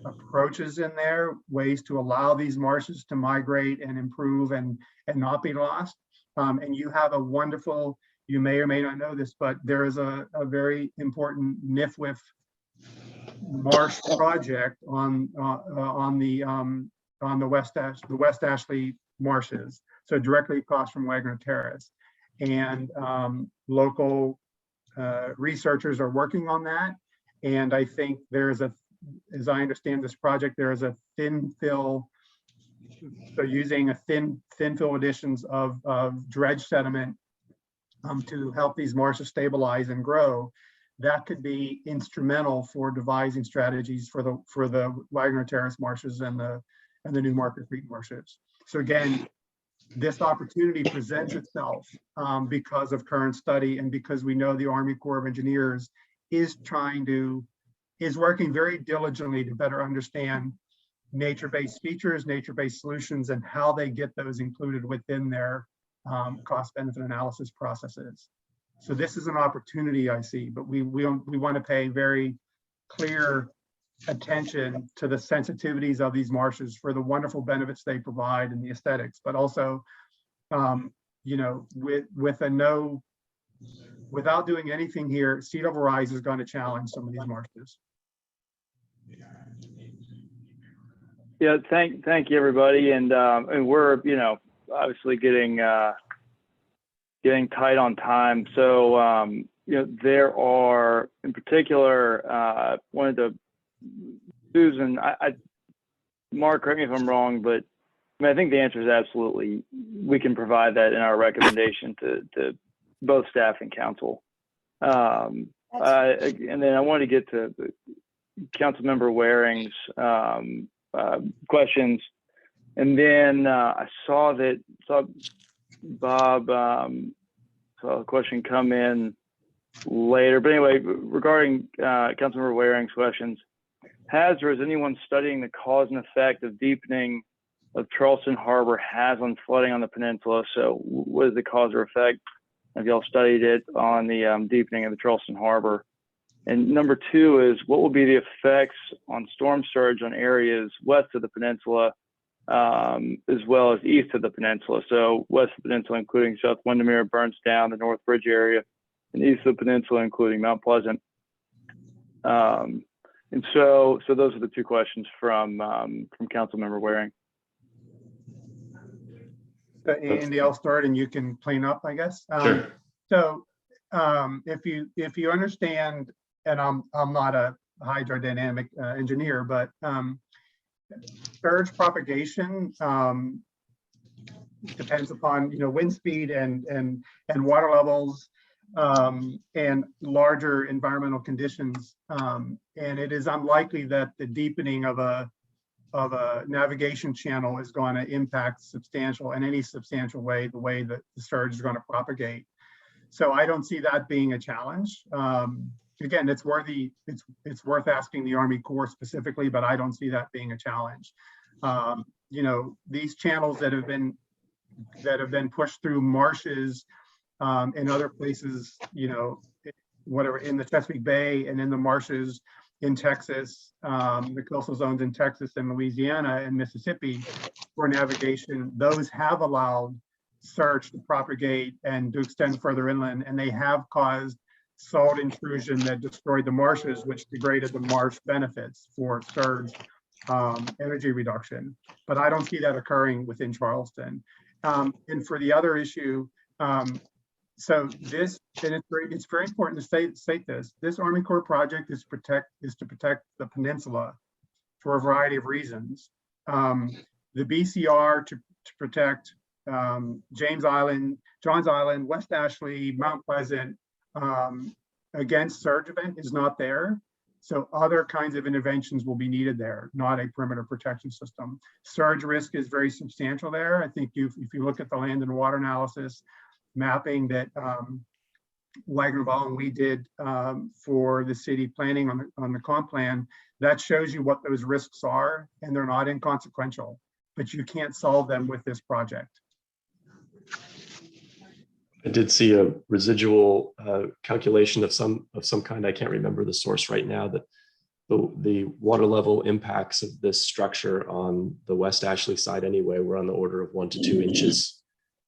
approaches in there, ways to allow these marshes to migrate and improve and not be lost. And you have a wonderful, you may or may not know this, but there is a very important NIFWF marsh project on the West Ashley marshes, so directly across from Wagner Terrace. And local researchers are working on that. And I think there's as I understand this project, there is a thin fill, so using a thin fill additions of dredge sediment to help these marshes stabilize and grow. That could be instrumental for devising strategies for the Wagner Terrace marshes and the New Market Creek marshes. So again, this opportunity presents itself because of current study and because we know the Army Corps of Engineers is working very diligently to better understand nature-based features, nature-based solutions, and how they get those included within their cost-benefit analysis processes. So this is an opportunity I see, but we want to pay very clear attention to the sensitivities of these marshes for the wonderful benefits they provide and the aesthetics, but also, without doing anything here, sea level rise is going to challenge some of these marshes. Yeah, thank you, everybody. And we're, obviously getting tight on time. So, there are, in particular, Susan, Mark, correct me if I'm wrong, but I think the answer is absolutely. We can provide that in our recommendation to both staff and council. And then I wanted to get to Councilmember Waring's questions, and then I saw Bob saw a question come in later. But anyway, regarding Councilmember Waring's questions, has or is anyone studying the cause and effect of deepening of Charleston Harbor has on flooding on the peninsula? So what is the cause or effect? Have y'all studied it on the deepening of the Charleston Harbor? And number two is, what will be the effects on storm surge on areas west of the peninsula, as well as east of the peninsula? So west of the peninsula, including South Windermere, Burnstown, the North Bridge area, and east of the peninsula, including Mount Pleasant. And so those are the two questions from Councilmember Waring. Andy, I'll start and you can clean up, I guess. Sure. So if you understand, and I'm not a hydrodynamic engineer, but surge propagation depends upon wind speed and water levels and larger environmental conditions, and it is unlikely that the deepening of a navigation channel is going to impact in any substantial way the way that the surge is going to propagate. So I don't see that being a challenge. Again, it's worth asking the Army Corps specifically, but I don't see that being a challenge. These channels that have been pushed through marshes in other places, whatever, in the Chesapeake Bay and in the marshes in Texas, the coastal zones in Texas and Louisiana and Mississippi for navigation, those have allowed surge to propagate and to extend further inland, and they have caused salt intrusion that destroyed the marshes, which degraded the marsh benefits for surge energy reduction. But I don't see that occurring within Charleston. And for the other issue, so this, and it's very important to state this. This Army Corps project is to protect the peninsula for a variety of reasons. The BCR to protect Johns Island, West Ashley, Mount Pleasant against surge event is not there. So other kinds of interventions will be needed there, not a perimeter protection system. Surge risk is very substantial there. I think if you look at the land and water analysis mapping that Wagner Ball and we did for the city planning on the comp plan, that shows you what those risks are, and they're not inconsequential, but you can't solve them with this project. I did see a residual calculation of some kind. I can't remember the source right now, that the water level impacts of this structure on the West Ashley side anyway were on the order of 1 to 2 inches,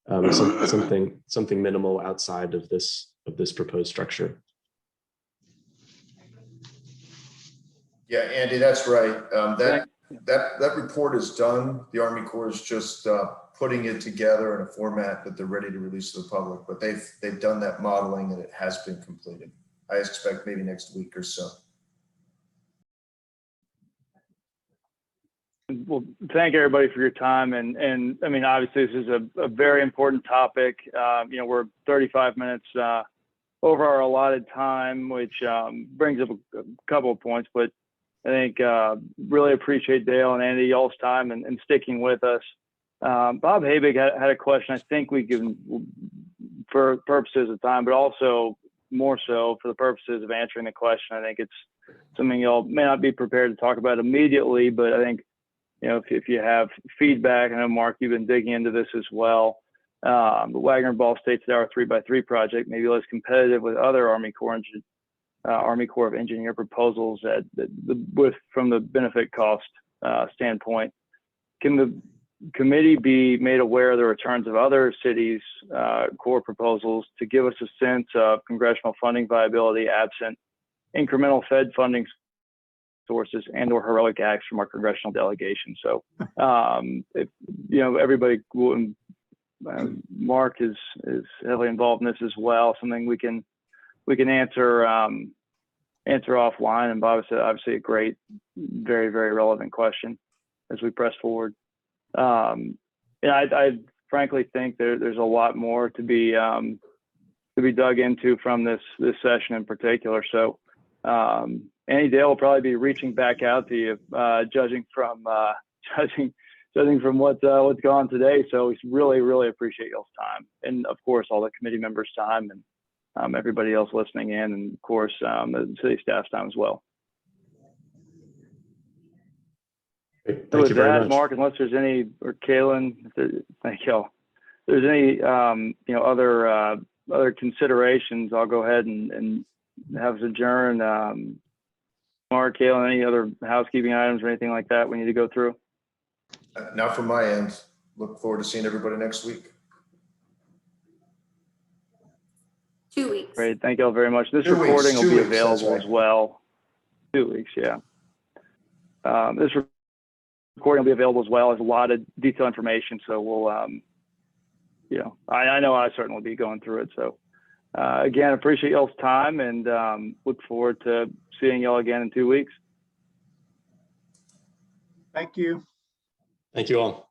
something minimal outside of this proposed structure. Yeah, Andy, that's right. That report is done. The Army Corps is just putting it together in a format that they're ready to release to the public, but they've done that modeling and it has been completed. I expect maybe next week or so. Well, thank everybody for your time. And I mean, obviously this is a very important topic. We're 35 minutes over our allotted time, which brings up a couple of points, but I think really appreciate Dale and Andy, y'all's time and sticking with us. Bob Habig had a question. I think we can, for purposes of time, but also more so for the purposes of answering the question. I think it's something y'all may not be prepared to talk about immediately, but I think, if you have feedback, I know Mark, you've been digging into this as well. But Wagner Ball states that our 3x3 project may be less competitive with other Army Corps of Engineer proposals from the benefit cost standpoint. Can the committee be made aware of the returns of other cities' core proposals to give us a sense of congressional funding viability absent incremental Fed funding sources and or heroic acts from our congressional delegation. So, if, everybody, Mark is heavily involved in this as well. Something we can answer offline. And Bob said, obviously, a great, very, very relevant question as we press forward. I frankly think there's a lot more to be dug into from this session in particular. So, Andy Dale will probably be reaching back out to you, judging from what's gone today. So we really, really appreciate y'all's time, and of course all the committee members' time, and everybody else listening in, and of course the city staff's time as well. Great. So Thank with you very that, much. Mark, unless there's any, or Kaylin, thank y'all. If there's any other considerations, I'll go ahead and have us adjourn. Mark, Kaylin, any other housekeeping items or anything like that we need to go through? Not from my end. Look forward to seeing everybody next week. 2 weeks. Great, thank y'all very much. This 2 weeks, recording will 2 be weeks, that's available right. as well. 2 weeks, yeah. This recording will be available as well as a lot of detailed information. So we'll, I know I certainly will be going through it. So again, appreciate y'all's time, and look forward to seeing y'all again in 2 weeks. Thank you. Thank you all.